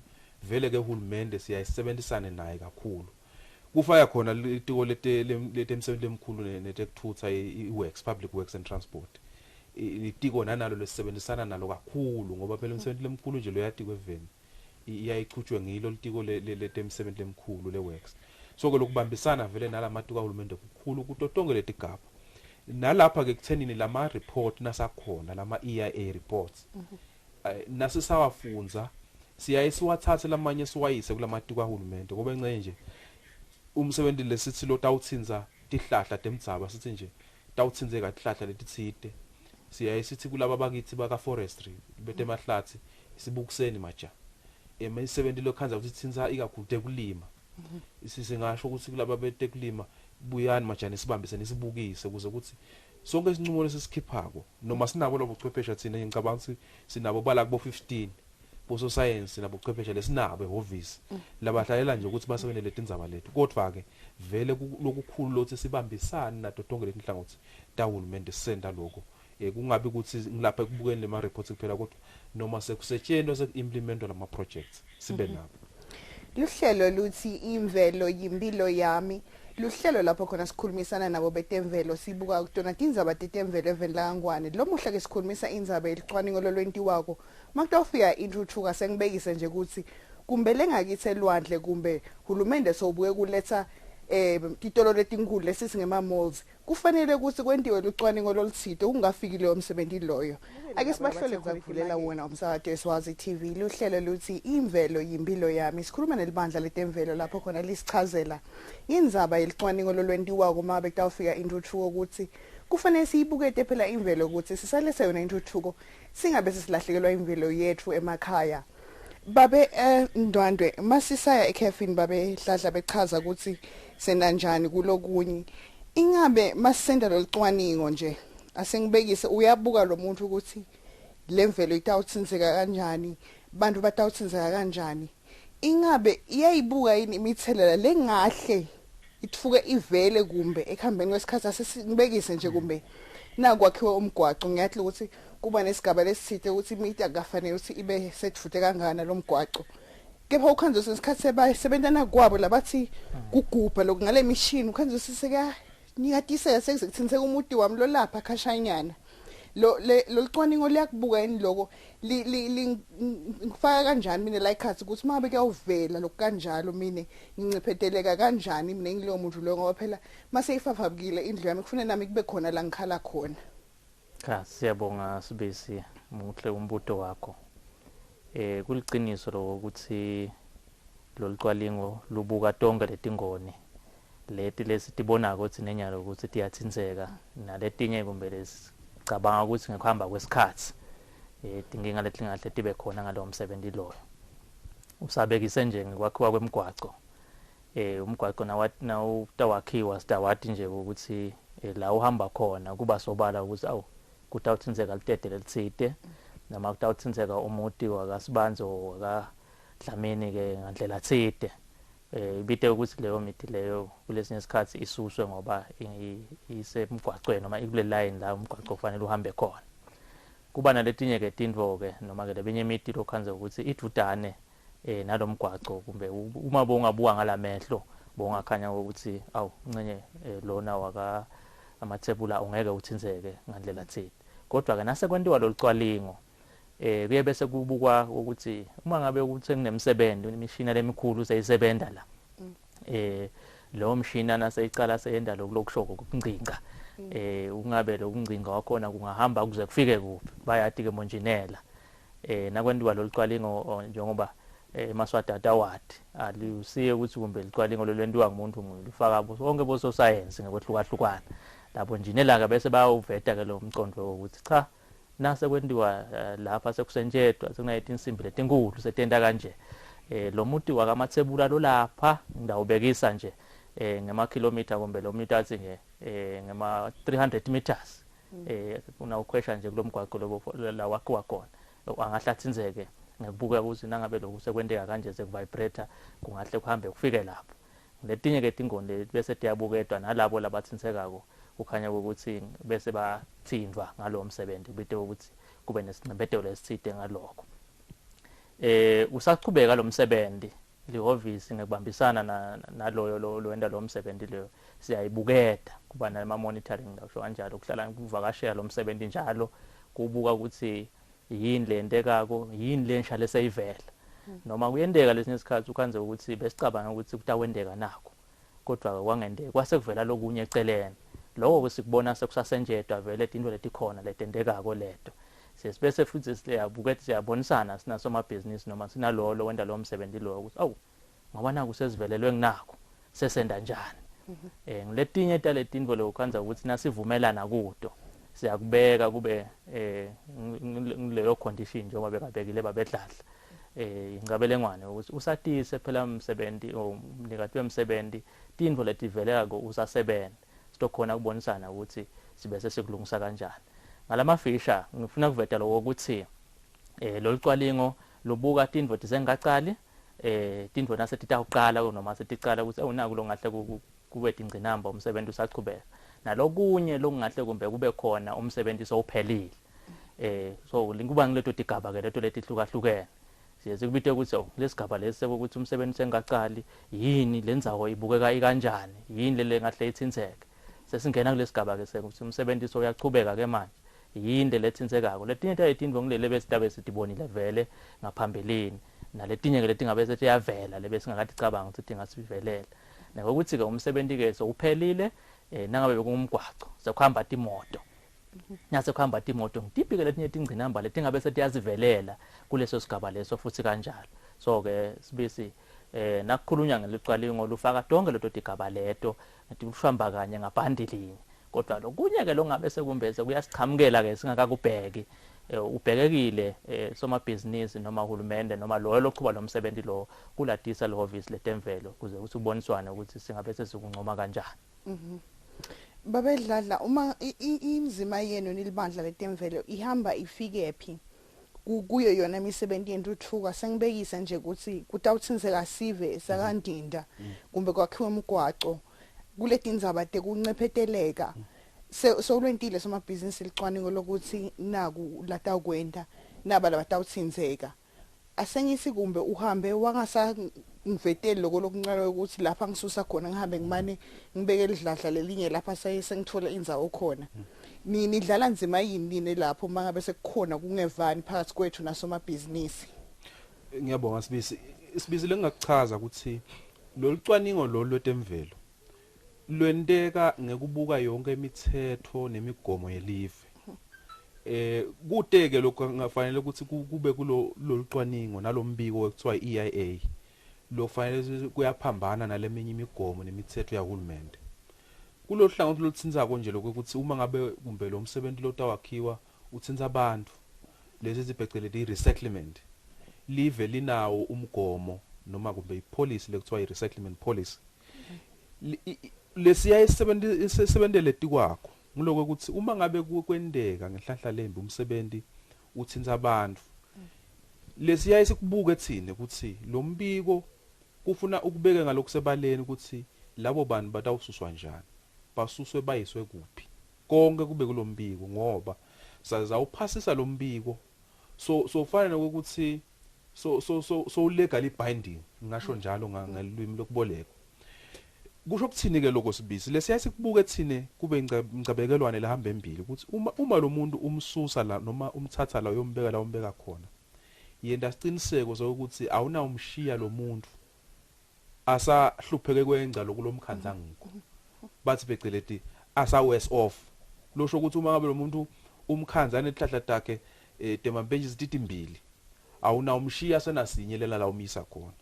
vele ke uhulumende siyayisebenzisana naye kakhulu kufaya khona litiko letemsebenzi lemkhulu netekuthutha iworks public works and transport litiko nanalo lesebenzisana nalo kakhulu ngoba phela umsebenzi lemkhulu nje lo yatiko eveni iyayichutshwe ngilo litiko letemsebenzi lemkhulu leworks so ke lokubambisana vele nalamatiko ahulumende kukhulu kutotonge letigaba nalapha ke kuthenini lama report nasakhona lama EIA reports nasisawafunza siyayisiwathathe lamanye siwayise kulamatiko ahulumende ngoba nje umsebenzi lesithi lo tawuthinza tihlahla temdzaba sithi nje tawuthinzeka tihlahla letitsite siyayisithi kulaba bakithi baka forestry betemahlathi sibukuseni maja imisebenzi lokhanza ukuthi thinza ikakhulu tekulima singasho ukuthi kulaba betekulima buyani majani sibambisene sibukise ukuze ukuthi sonke isinqumo lesikhiphako noma sinabo lobuchwepheshe thina ngicabanga ukuthi sinabo bala kubo 15 boso science nabo buchwepheshe lesinabo ehovisi labahlalela nje ukuthi basebenzele letindzaba lethu kodwa ke vele lokukhulu lothi sibambisana nato tonke letinhlangothi tahulumende senda lokho kungabi ukuthi ngilapha ekubukeni lema reports kuphela kodwa noma sekusetshenzwa sekuimplementwa lama projects sibe nabo luhlelo luthi imvelo yimpilo yami luhlelo lapho khona sikhulumisana nabo betemvelo sibuka kutona tindzaba tetemvelo evela kaNgwane lo muhla ke sikhulumisa indzaba elicwaningo lolwentiwako makutofika intuthuka sengibekise nje ukuthi kumbe lengakithi elwandle kumbe hulumende sobuye kuletha titolo letinkulu lesisi ngema malls kufanele ukuthi kwendiwe lucwaningo loluthide ungafiki leyo msebenzi loyo ake sibahlole kuvulela wona umsakazo weSwazi TV luhlelo luthi imvelo yimpilo yami sikhuluma nelibandla letemvelo lapho khona lisichazela indzaba yelicwaningo lolwentiwako mabe kutawufika intuthuko ukuthi kufanele siyibukete phela imvelo ukuthi sisale sayona intuthuko singabe sisilahlekelwa imvelo yethu emakhaya babe Ndwandwe masisaya ekhefini babe hladla bechaza ukuthi sena njani kulokunye ingabe masisenda lolicwaningo nje asengibekise uyabuka lo muntu ukuthi lemvelo itawuthinzeka kanjani bantu batawuthinzeka kanjani ingabe iyayibuka yini imithelela lengahle itfuke ivele kumbe ekhambeni kwesikhathi asesinibekise nje kumbe nakwakhiwa umgwaqo ngiyathi ukuthi kuba nesigaba lesithe ukuthi imiti akafanele ukuthi ibe setfute kangana lo mgwaqo kepha ukhanzo sesikhathi sebasebenzana kwabo labathi kugubha lokungale machine ukhanzo siseka niyatisa sekuzithinzeka umuti wami lo lapha khashanyana lo licwaningo liyakubuka yini lokho ngifaka kanjani mina la ikhathi ukuthi mabe kuyawuvela lokukanjalo mina ngincipheteleka kanjani mina ngilowo muntu lo ngoba phela mase ifavabukile indlu yami kufanele nami kube khona la ngikhala khona cha siyabonga Sibisi muhle umbuto wakho kuliciniso lo ukuthi lo licwalingo lubuka tonke letingoni leti lesitibona ukuthi nenyalo ukuthi tiyathinzeka naletinye kumbe lesicabanga ukuthi ngekuhamba kwesikhathi tinginga letingahle tibe khona ngalo msebenzi loyo usabekise nje ngokwakhiwa kwemigwaqo umgwaqo na utawakhiwa sidawathi nje ukuthi la uhamba khona kuba sobala ukuthi awu kutawuthinzeka litete lelitsite noma kutawuthinzeka umuti wakasibanzo wakadlamini ke ngandlela tsite ibite ukuthi leyo mithi leyo kulesinye isikhathi isuswe ngoba isemgwaqweni noma ikule line la umgwaqo kufanele uhambe khona kuba naletinye ke tindvo ke noma ke lebenye imithi lokhanze ukuthi idudane nalomgwaqo kumbe uma bongabuka ngalamehlo bongakhanya ukuthi awu ncenye lona waka amathebula ungeke uthinzeke ngandlela tsite kodwa ke nase kwentiwa lo licwalingo kuye bese kubukwa ukuthi uma ngabe ukuthi kunemsebenzi imishini lemikhulu seyisebenza la lo mshini naseyicala seyenda lokushoko ukungcinga ungabe lokungcinga wakhona kungahamba kuze kufike kuphi bayathi ke monjinela nakwendiwa lo licwalingo njengoba emaswatata wathi aliusiye ukuthi kumbe licwalingo lolwendiwa ngumuntu ngilifaka bonke boso science ngekwehlukana lapho njinela ke bese bayawuveta ke lo mcondo ukuthi cha nase kwendiwa lapha sekusenjetwa sekunayithi insimbi letinkulu setenda kanje lo muti wakamathebula lo lapha ngidawubekisa nje ngema kilometer kumbe lo meter athi ngema 300 meters una ukhwesha nje kulomgwaqo lo la wakhiwa khona angahlathinzeke ngekubuka ukuthi nangabe lokhu sekwendeka kanje sekuvibrator kungahle kuhambe kufike lapho letinye ke tingoni bese tiyabuketwa nalabo labathinsekako ukhanya ukuthi bese bathindwa ngalo msebenzi bite ukuthi kube nesincebetelo lesithide ngalokho usaqhubeka lo msebenzi lihhovisi ngekubambisana naloyo lo wenda lo msebenzi leyo siyayibuketa kuba nama monitoring ngisho kanjalo kuhlala kuvakashela lo msebenzi njalo kubuka ukuthi yini lendekako yini lensha leseyivela noma kuyendeka lesinyesikhathi ukhanze ukuthi besicabanga ukuthi kutawendeka nakho kodwa kwangendeka kwase kuvela lokunye eceleni lokho kusikubona sekusasenjetwa vele into letikhona letendekako leto sesibese futhi siyabuketha siyabonisana sina somabhizinisi noma sinalolo wenda lo msebenzi lo ukuthi awu ngoba naku sesivelelwe nginakho sesenda njani ngiletinye taletinvo lo ukhanza ukuthi nasivumelana kudo siyakubeka kube leyo condition njengoba bekabekile babedladla ingabelengwane ukuthi usatise phela umsebenzi umnikati wemsebenzi tindvo letiveleka usasebenza sitokhona kubonisana ukuthi sibe sekulungisa kanjani ngalamafisha ngifuna kuveta lokho ukuthi lo licwalingo lubuka tindvo tisengaqali tindvo nasetitaqala noma seticala ukuthi awunaku lo ngahle kube tingcinamba umsebenzi usachubeka nalokunye lokungahle kumbe kube khona umsebenzi sowuphelile so linkuba ngileto tigaba ke leto letihlukahlukene siyazi kubite ukuthi lesigaba lesi ukuthi umsebenzi sengaqali yini lendzawo ibukeka ikanjani yini le ngahle ithinzeke sesingena kulesigaba ke sekuthi umsebenzi so uyachubeka ke manje yini lethinzekako letinye tayitindvo ngilele besitabe sitibonile vele ngaphambilini naletinye ke letingabe setiyavela lebe singakathi cabanga ukuthi ngasivelela ngokuthi ke umsebenzi ke so uphelile nangabe bekumgwaqo sekuhamba timoto nase kuhamba timoto ngitipike letinye tingcinamba letingabe setiyazivelela kuleso sigaba leso futhi kanjalo so ke Sibisi nakukhulunywa ngelicwalingo lufaka tonke leto tigaba leto ngikuhamba kanye ngabhandilinye kodwa lokunye ke longabe sekumbese kuyasichamukela ke singakakubheki ubhekekile somabhizinisi noma uhulumende noma lo loqhuba lo msebenzi lo kuladisa lo office letemvelo kuze ukuthi uboniswane ukuthi singabe sesikunqoma kanjani babedladla uma imzima yenu nilibandla letemvelo ihamba ifike phi kuyo yona imisebenzi yentuthuka sengibekisa nje ukuthi kutawuthinzeka sive sakandinda kumbe kwakhiwa umgwaco kuleti indzaba tekuncepheteleka solwentile somabhizinisi licwaningo lokuthi naku latawukwenta naba labatawuthinzeka asengisi kumbe uhambe wangasa ngiveteli lokho lokuncane ukuthi lapha ngisusa khona ngihambe ngimane ngibeke lidlahla lelinye lapha sengithola indzawo khona nidlala nzima yini lapho mangabe sekukhona kungevani phakathi kwethu nasomabhizinisi. Ngiyabonga Sibisi lengakuchaza ukuthi lo lucwaningo lo lwetemvelo lwenteka ngekubuka yonke imithetho nemigomo yelive. Kuteke lokho ngafanele ukuthi kube kulo lucwaningo nalombiko ekuthiwa iEIA lo fanele kuyaphambana naleminye imigomo nemithetho yahulumende. Kulo hlangothi loluthinza konje lokuthi uma ngabe kumbe lo msebenzi lo tawakhiwa uthinza abantu lezi zibhecelele resettlement live linawo umgomo noma kumbe ipolicy lekuthiwa resettlement policy lesiya isebenzele tikwakho ngiloko ukuthi uma ngabe kwendeka ngehlahla lembi umsebenzi uthinza abantu lesiya isikubuke thina ukuthi lo mbiko kufuna ukubeka ngalokusebaleni ukuthi labo bantu batawususwa njani basuswe bayiswe kuphi konke kube kulombiko ngoba sazawuphasisa lombiko so fanele ukuthi so legally binding ngisho njalo ngelimi lokuboleka kusho ukuthini ke lokho Sibisi lesiyasikubuke thine kube ingcabekelwane lahamba embili ukuthi uma lo muntu umsusa la noma umthatha la uyombeka la umbeka khona yenda siqiniseko sokuthi awuna umshiya lo muntu asahlupheke kwenza lokulomkhandla ngikho bathi beceleti asa worse off losho ukuthi uma ngabe lo muntu umkhandla nehlahla takhe temambenji zititi mbili awuna umshiya senasinyelela la umisa khona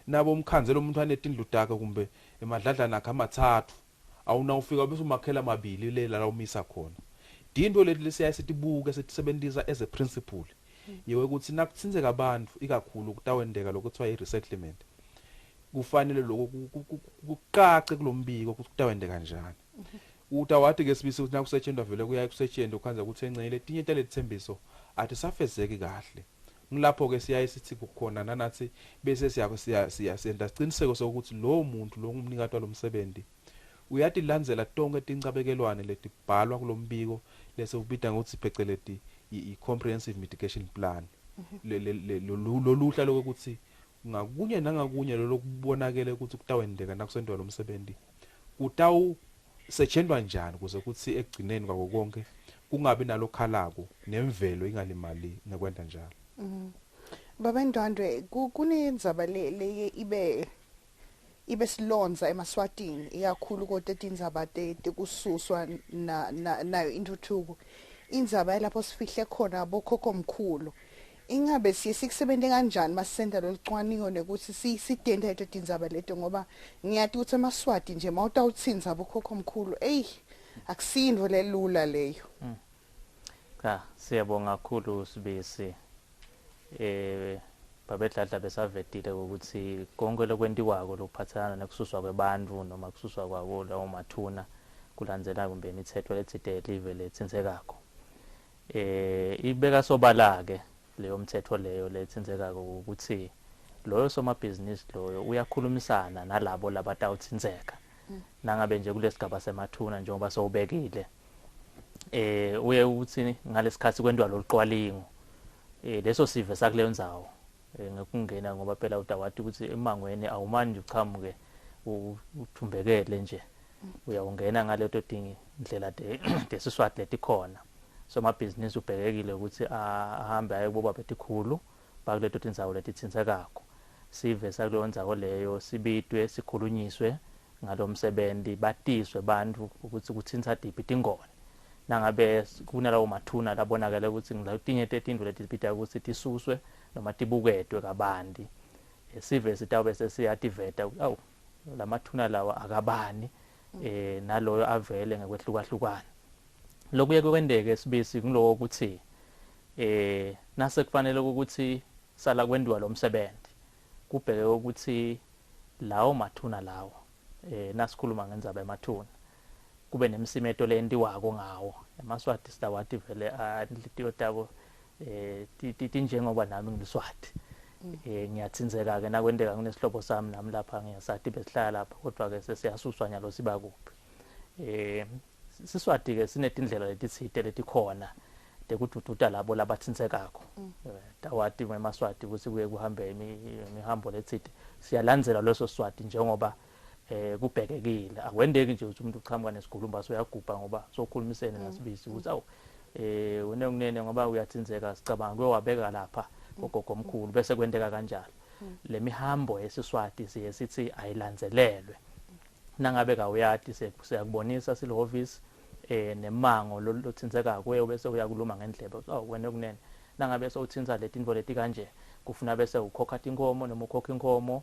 nabo umkhandla umuntu anetindlu takhe kumbe emadladla nakhe amathathu awuna ufika bese umakhela amabili lela umisa khona dinto lesiyasitibuke sisebenzisa as a principle yewe ukuthi nakuthinzeka abantu ikakhulu kutawendeka lokuthiwa iresettlement kufanele lokho kuqace kulombiko ukuthi kutawendeka kanjani utawathi ke Sibisi ukuthi nakusetshenzwa vele kuyaye kusetshenzwe ukhanza ukuthi encenile etinye telethembiso athi safezeki kahle ngilapho ke siyaye sithi kukhona nanathi bese siyasenda siqiniseko sokuthi lo muntu lo umnikati walomsebenzi uyathi landzela tonke tincabekelwane letibhalwa kulombiko lese ubida ngokuthi pheceleti i-comprehensive mitigation plan loluhla lokuthi ngakunye nangakunye lokubonakele ukuthi kutawendeka nakusendwa lomsebenzi kutawu setshenzwa njani kuze kuthi egcineni kwako konke kungabi nalokhalako nemvelo ingalimali ngekwenda njalo. Baba Ndwandwe kunendzaba le ibe silonza eMaswatini ikakhulu kodwa indzaba tekususwa nayo intuthuko indzaba lapho sifihle khona abokhokho omkhulu ingabe sikusebente kanjani masisenda lolicwaningo nekuthi sidende leto indzaba leto ngoba ngiyathi ukuthi eMaswati nje mawutawutsinza abokhokho omkhulu akusindvo lelula leyo. Siyabonga kakhulu Sibisi babedladla besavetile ukuthi konke lokwentiwako lokuphathana nekususwa kwebantu noma kususwa kwawo lawo mathuna kulandzela kumbe imithetho letsite live letsinzekako ibeka sobala ke leyo mthetho leyo letsinzekako ukuthi loyo somabhizinisi loyo uyakhulumisana nalabo labatawutsinzeka nangabe nje kulesigaba semathuna njengoba sowubekile uye ukuthi ngalesikhathi kwendwa loluqwalingo leso sive sakuleyo ndzawo ngekungena ngoba phela utawati ukuthi emangweni awumanje uchamuke uthumbekele nje uyawungena ngaleto dingi indlela desiswati letikhona somabhizinisi ubhekekile ukuthi ahambe aye kubo betikhulu bakuleto tindzawo letitsinzekako sive sakuleyo ndzawo leyo sibitwe sikhulunyiswe ngalomsebenzi batiswe bantu ukuthi kuthinza diphi tingone nangabe kunalawo mathuna labonakala ukuthi ngilatinye tetindlu letibita ukuthi tisuswe noma tibuketwe kabanti sive sitawube sesiyativeta awu lamathuna lawa akabani naloyo avele ngekwehlukana lokuye kwendeke Sibisi ngiloko ukuthi nase kufanele ukuthi sala kwendwa lo msebenzi kubheke ukuthi lawo mathuna lawo nasikhuluma ngendzaba emathuna kube nemisimeto lentiwako ngawo eMaswati sitawati vele inhlitiyo tabo tinjengoba nami ngiliswati ngiyathinzeka ke nakwendeka kunesihlobo sami nami lapha ngiyasati besihlala lapha kodwa ke sesiyasuswa nyalo siba kuphi Siswati ke sinetindlela letitsite letikhona tekudududa labo labathinzekako tawati emaswati ukuthi kuye kuhambe imihambo letsite siyalandzela leso Swati njengoba kubhekekile akwendeki nje ukuthi umuntu uchamuka nesigulumba soyagubha ngoba sokhulumisene nasibisi ukuthi awu wena unene ngoba uyathinzeka sicabanga kwewabeka lapha gogogo omkhulu bese kwendeka kanjalo le mihambo yesiswati siye sithi ayilandzelelwe nangabe ka uyati siyakubonisa sile office nemango lothinzeka kuwe bese uyakuluma ngendlebe wena kunene nangabe sewuthinza letinto leti kanje kufuna bese ukhokha inkomo noma ukhokha inkomo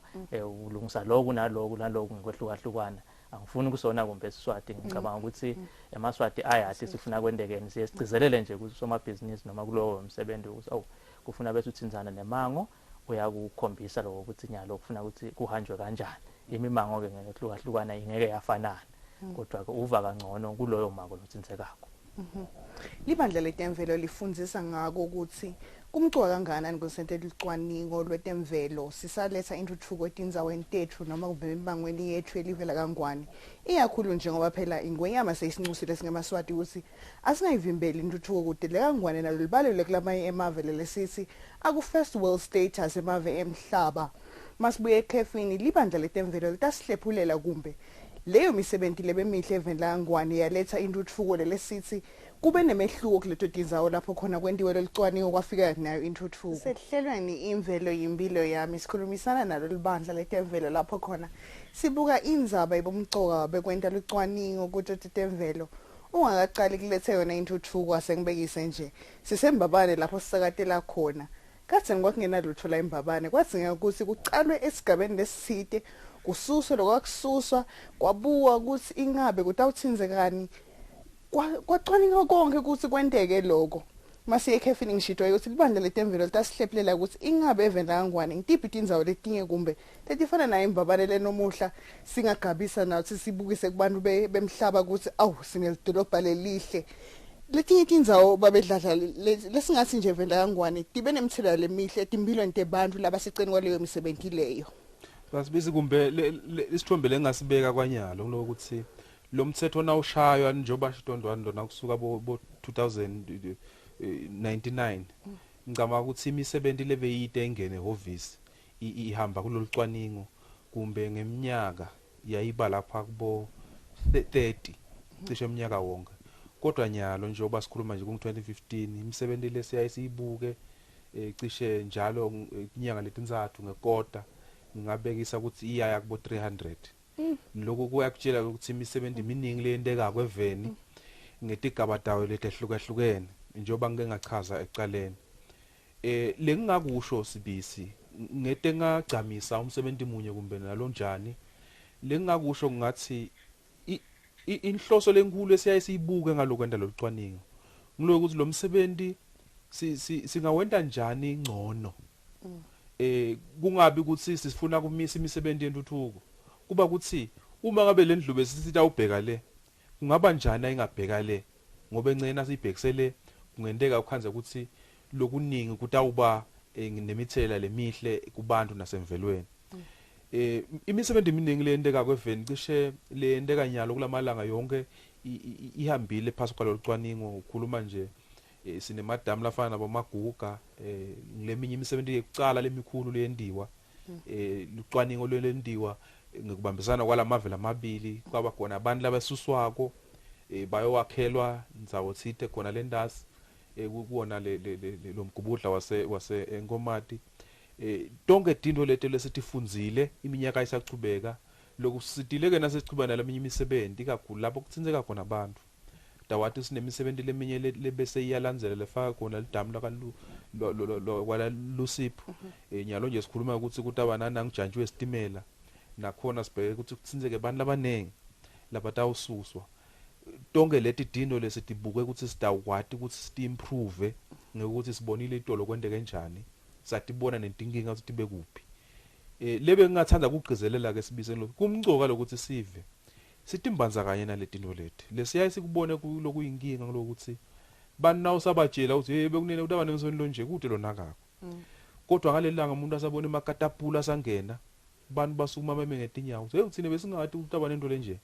ulungisa lokhu naloku ngekwehlukahlukana angifuni kusona kumbe Siswati ngicabanga ukuthi emaswati ayathi sifuna kwendekeni siyesicizelele nje ukuthi somabhizinisi noma kulowo umsebenzi ukuthi kufuna bese uthinzana nemango uyakukhombisa lokho ukuthi nyalo kufuna ukuthi kuhanjwe kanjani imimango ke ngekwehlukahlukana ingeke yafanana kodwa ke uva kangcono kuloyo mango lothinzekako Libandla letemvelo lifundzisa ngako ukuthi kumcwa kangakanani kusente licwaningo lwetemvelo sisaletha intuthuko etindzaweni tethu noma kube emibangweni yethu elivela kangwani iyakhulu njengoba phela ingwenyama seyisinxusile singemaswati ukuthi asingayivimbeli intuthuko kude lekangwane nalo libalule kulamanye emave lesithi aku first world status emave emhlaba masibuye ekhefini libandla letemvelo litasihlephulela kumbe leyo misebenzi lebemihle evela ngwane yaletha intuthuko lesithi kube nemehluko kuleto tindzawo lapho khona kwendiwe lelicwaningo kwafika nayo intuthuko sehlelweni imvelo yimpilo yami sikhulumisana nalo libandla letemvelo lapho khona sibuka indzaba ibomcoka bekwenta licwaningo kuto temvelo ungakaqali kulethe yona intuthuko asengibekise nje sisembabane lapho sisakatela khona kathe ngokungena la imbabane kwadzingeka ukuthi kucalwe esigabeni lesithite kususwe lokwakususwa kwabuwa ukuthi ingabe kutawuthinzekani kwacwaninga konke ukuthi kwenteke lokho mase ekhefini ngishitwa ukuthi libandla letemvelo litasihlephulela ukuthi ingabe evenda kangwane ngitiphi tindzawo letinye kumbe letifana nayo imbabane lenomuhla singagabisa nathi sibukise kubantu bemhlaba ukuthi awu sinelidolobha lelihle letinye tindzawo babedladla lesingathi nje evenda kangwane tibe nemthelela lemihle timpilweni tebantu labaseceni kwaleyo misebenzi leyo Basibizi kumbe isithombe lengasibeka kwanyalo kulokuthi lo mthetho nawushaywa njengoba shitondwana lona kusuka bo 2099 ngicabanga ukuthi imisebenzi lebeyide engene ehovisi ihamba kulolucwaningo kumbe ngeminyaka yayiba lapha kubo 30 cishe eminyaka wonke kodwa nyalo njengoba sikhuluma nje ku2015 imisebenzi lesiyisibuke cishe njalo inyanga letinzathu ngekota ngabekisa ukuthi iyaya kubo 300 lokho kuyakutshela ukuthi imisebenzi eminingi leyenteka kweveni ngetigaba dawo letehlukahlukene njengoba ngeke ngachaza ecaleni lengingakusho sibisi ngete ngagcamisa umsebenzi munye kumbe nalonjani lengingakusho ngathi inhloso lenkulu esiyisibuke ngalokwenda lolucwaningo ngilokuthi lo msebenzi singawenda njani ingcono kungabi ukuthi sifuna kumisa imisebenzi yentuthuko kuba ukuthi uma ngabe lendlu besisithi ubheka le kungaba njani ayingabheka le ngoba encena sibhekisele kungenteka ukhanze ukuthi lokuningi kutawuba nemithela lemihle kubantu nasemvelweni imisebenzi eminingi leyenteka kweveni cishe leyenteka nyalo kulamalanga yonke ihambile phasi kwalolucwaningo ukukhuluma nje sinemadam lafana nabomaguga leminye imisebenzi yekucala lemikhulu leyendiwa lucwaningo lwendiwa ngikubambisana kwalamavela amabili kwaba khona abantu labasuswako bayowakhelwa indzawo thite khona lendasi kuwona lo mgubudla wase Enkomati tonke tinto lete lesitifunzile iminyaka isachubeka lokusitileke nasechubana leminye imisebenzi kakhulu lapho kutsinzeka khona abantu dawati sinemisebenzi leminye lebese iyalandzela lefaka khona lidamu kwala Lusipho nyalo nje sikhuluma ukuthi kutabanana ngijantshwe isitimela nakhona sibheke ukuthi kutsinzeke abantu labanengi labatawususwa tonke leti dino lesitibuke ukuthi sitakwati ukuthi sitimprove ngekuthi sibonile itolo kwendeke kanjani satibona nentinkinga ukuthi tibe kuphi lebe ngingathanda ukugcizelela ke sibise lo kumcoka lokuthi sive sitimbanza kanye naletinto leti lesiyayi sikubone kulokuyinkinga lokuthi banawo sabatshela ukuthi hey bekunene utaba nengisoni lo nje kude lona kakho kodwa ngalelanga umuntu asabona emakatapula asangena abantu basukuma beme ngetinyawo hey uthine besingathi utaba nento lenje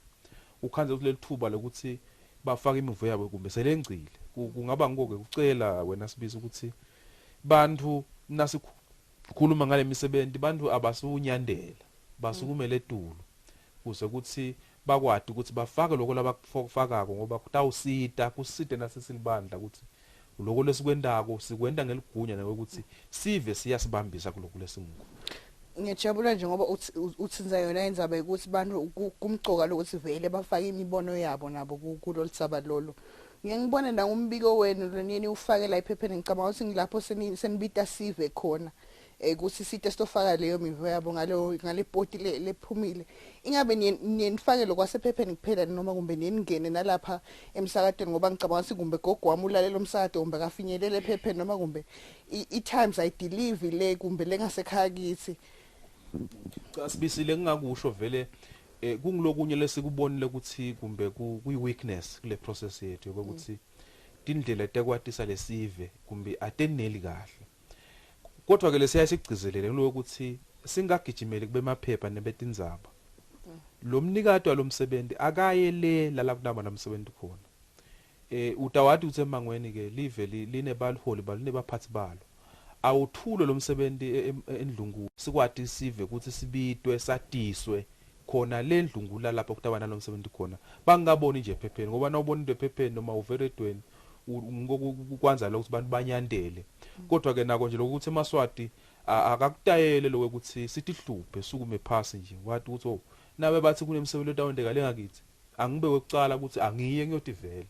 ukhanze kuleli thuba lokuthi bafaka imivu yabo kumbe selengcile kungaba ngoke ucela wena Sibisi ukuthi bantu nasikhuluma ngale misebenzi bantu abasunyandela basukumele eTulu kuze ukuthi bakwadi ukuthi bafake lokho labakufakako ngoba kutawusita kuside nasesilibandla ukuthi lokho lesikwendako sikwenda ngeligunya nokuthi sive siyasibambisa kuloko lesimuko. Ngiyajabula nje ngoba uthinza yona indaba ukuthi bantu kumcoka lokuthi vele bafake imibono yabo nabo kulo lisaba lolo. Ngiyangibona na umbiko wenu lonini ufake la iphepheni ngicabanga ukuthi ngilapho senibita sive khona ukuthi site stofaka leyo mivo yabo ngale poti lephumile. Ingabe niyifake lokwasephepheni kuphela noma kumbe ningene nalapha emsakadweni ngoba ngicabanga ukuthi kumbe gogo wami ulalela umsakado kumbe kafinyelele ephepheni noma kumbe i-times I deliver le kumbe lengasekhaya kithi. Cha Sibisile ngingakusho vele kungilokunye lesikubonile ukuthi kumbe kuyi-weakness kule process yethu yoba ukuthi indlela etekwatisa lesive kumbe ateneli kahle kodwa ke lesiyayigcizelele lokuthi singagijimeli kube maphepha nebetindzaba lo mnikado walomsebenzi akaye la kunaba nomsebenzi khona utawathi uthe mangweni ke live linebalholi balinebaphathi balo awuthulo lomsebenzi endlungu sikwati sive ukuthi sibitwe satiswe khona le ndlungula lapha kutabana lomsebenzi khona bangaboni nje ephepheni ngoba nawubona into ephepheni noma uveredweni ngokukwanza lokho ukuthi bantu banyandele kodwa ke nako nje lokuthi eMaswati akakutayele lokuthi sithi hluphe sukume phasi nje wathi ukuthi nabe bathi kunemsebenzi etawondeka lengakithi angibe wekucala ukuthi angiye ngiyoti vele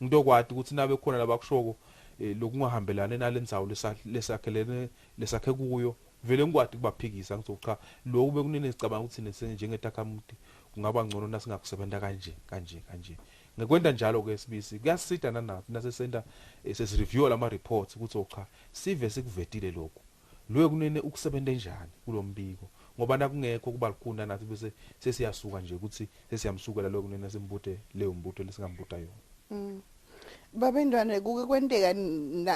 ngidokwati ukuthi nabe khona labakushoko lokungahambelana nalendzawo lesakhe kuyo vele ngikwadi kubaphikisa ngithi cha lokho bekunene sicabanga ukuthi njengetakhamuti kungaba ngcono nasingakusebenza kanje ngekwenda njalo ke Sibisi kuyasida nanathi nasesenda sesireview lama reports ukuthi cha sive sikuvetile lokho loyo kunene ukusebenza njani kulombiko ngoba nakungekho kuba likhunda nathi bese sesiyasuka nje ukuthi sesiyamsukela lokho kunene simbuthe leyo mbutho lesingambuta yona. Babendwane kuke kwenteka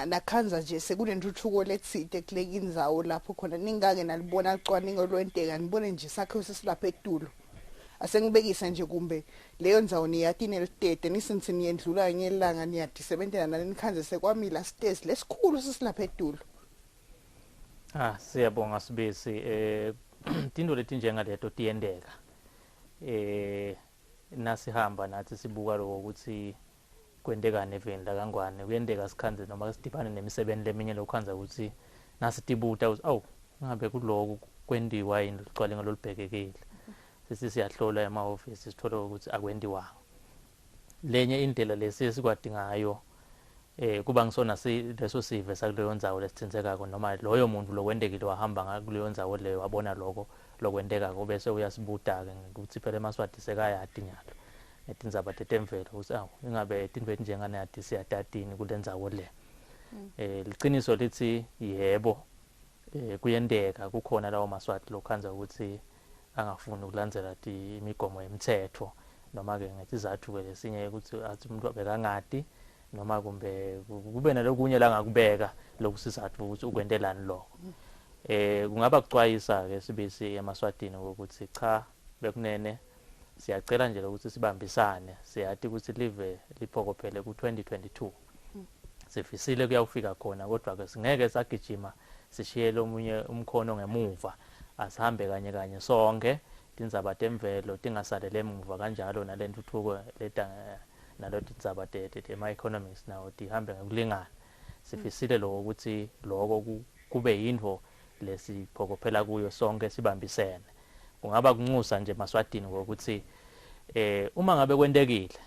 nakhanza nje sekunentuthuko letsite kuleki indzawo lapho khona ningake nalibona licwaningo lwenteka nibone nje sakhe sesilapha eTulu asengibekisa nje kumbe leyo ndzawo niyati nelitete nisinthi niyendlula ngelanga niyadisebentela nalenikhanze sekwamila stairs lesikhulu sesilapha eTulu. Siyabonga Sibisi tinto leti njengaleto tiyendeka nasihamba nathi sibuka lokho ukuthi kwendeka nevenda kangwane kuyendeka sikhanze noma sidibane nemisebenzi leminye lokhanza ukuthi nasitibuta ukuthi ngabe kuloko kwendiwa yini licwalingo lolibhekekile siyahlola ema-office sithola ukuthi akwendiwanga lenye indlela lesiyekwadingayo kuba ngisona leso sive sakuleyo ndzawo lesithinzekako noma loyo muntu lokwendekile wahamba kuleyo ndzawo leyo wabona lokho lokwendekako bese uyasibuta-ke ukuthi phela eMaswati sekayadi nyalo netindzaba tetemvelo ukuthi ingabe tinto etinjenganati siyatatini kule ndzawo le liciniso lithi yebo kuyendeka kukhona lawo Maswati lokhanza ukuthi angafuni ukulandzela imigomo yemithetho noma ke ngetizathu ke lesinye ukuthi athi umuntu abekangadi noma kumbe kube nalokunye la ngakubeka lokusizathu ukuthi ukwendelani lokho kungaba kucwayisa ke Sibisi eMaswatini ukuthi cha bekunene siyacela nje ukuthi sibambisane siyathi ukuthi live liphokophele ku2022 sifisile kuyawufika khona kodwa ke singeke sagijima sishiyele omunye umkhono ngemuva asihambe kanye sonke tindzaba temvelo tingasalele emuva kanjalo nalentuthuko nalo tindzaba tema economics nawo tihambe ngokulingana sifisile lokho ukuthi lokho kube yindvo lesiphokophela kuyo sonke sibambisene kungaba kunxusa nje Maswatini ukuthi uma ngabe kwendekile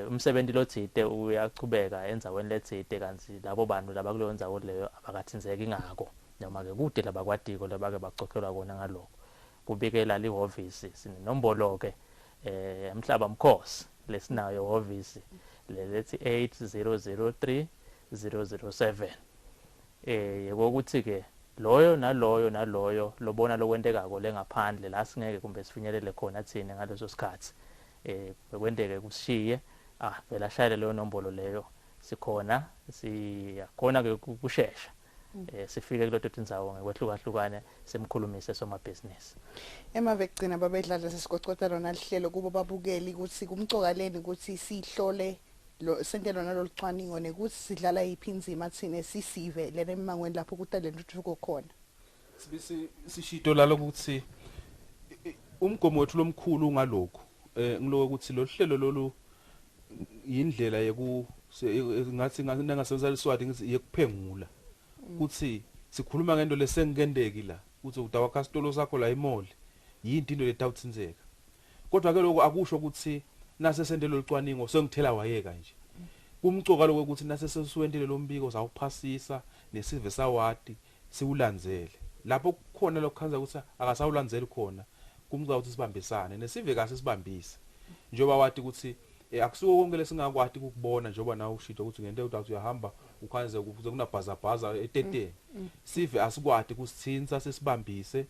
umsebenzi lothite uyachubeka endzaweni lethite kanti labo bantu laba kuleyo ndzawo leyo abakathinzeki ngako noma ke kude labakwadiko labake bacokhelwa kona ngalokho kubikela lihhovisi sinenombolo ke emhlaba mkhosi lesinayo ihhovisi lethi 8003 007 yebo ukuthi ke loyo naloyo lobona lokwendekako lengaphandle la singeke kumbe sifinyelele khona thina ngaleso sikhathi bekwendeke kushiye vela shayele leyo nombolo leyo sikhona siyakhona ke kushesha sifike kulo indzawo ngekwehlukahlukane semkhulumise somabhizinisi. Emave kugcina babedlala sesikocota lona lihlelo kubo babukeli ukuthi kumcokaleni ukuthi sihlole lo sentelo nalolucwaningo nekuthi sidlala yiphi inzima thine sisive lena emangweni lapho kutalentuthuko khona. Sishito lalo ukuthi umgomo wethu lomkhulu ngalokho ngiloko ukuthi lo hlelo lolu yindlela ngathi nangasenza liswati ngithi yekuphengula ukuthi sikhuluma ngento lesengikendeki la ukuthi udawa customer sakho la imall yinto into letawutsinzeka kodwa ke lokho akusho ukuthi nase sendelo licwaningo sengithela wayeka nje kumcoka lokho ukuthi nase sesiwentile lombiko zawuphasisa nesive sawadi siwulandzele lapho kukhona lokukhanza ukuthi akasawulandzeli khona kumca ukuthi sibambisane nesive kahle sibambise njoba wathi ukuthi akusuko konke lesingakwati ukubona njoba nawe ushito ukuthi ngento uthi uyahamba ukhanze ukuze kunabhazabhaza eteteni sive asikwati kusithinza sesibambise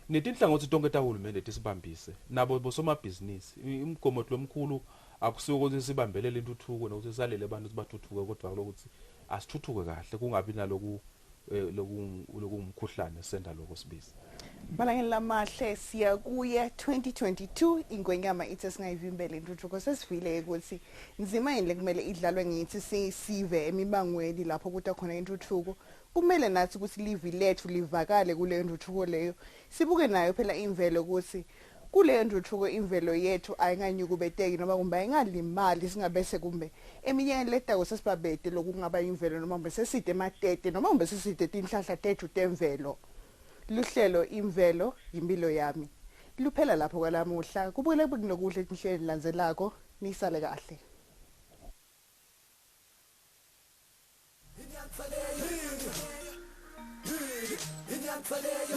netinhlangothi tonke tahulumende tisibambise nabo bosomabhizinisi umgomo lomkhulu akusuko ukuthi sibambelele intuthuko nokuthi salele abantu sibathuthuke kodwa lokuthi asithuthuke kahle kungabi naloku umkhuhlane senda lokho sibiza Balangeni lamahle siya kuye 2022 ingwenyama ithi singayivimbele intuthuko sesifile ukuthi nzima yini kumele idlalwe ngithi sisive emibangweni lapho kuthi khona intuthuko kumele nathi ukuthi livi lethu livakale kule ntuthuko leyo sibuke nayo phela imvelo ukuthi kule ntuthuko imvelo yethu ayinganyuka beteki noma kumbe ayingalimali singabese kumbe eminyeni letako sesibabede lokungaba imvelo noma kumbe seside ematete noma kumbe seside inhlahla tethu temvelo. Luhlelo imvelo impilo yami luphela lapho kwalamuhla kubukele kunokuhle inhlelo landzelako nisale kahle. Inyansalela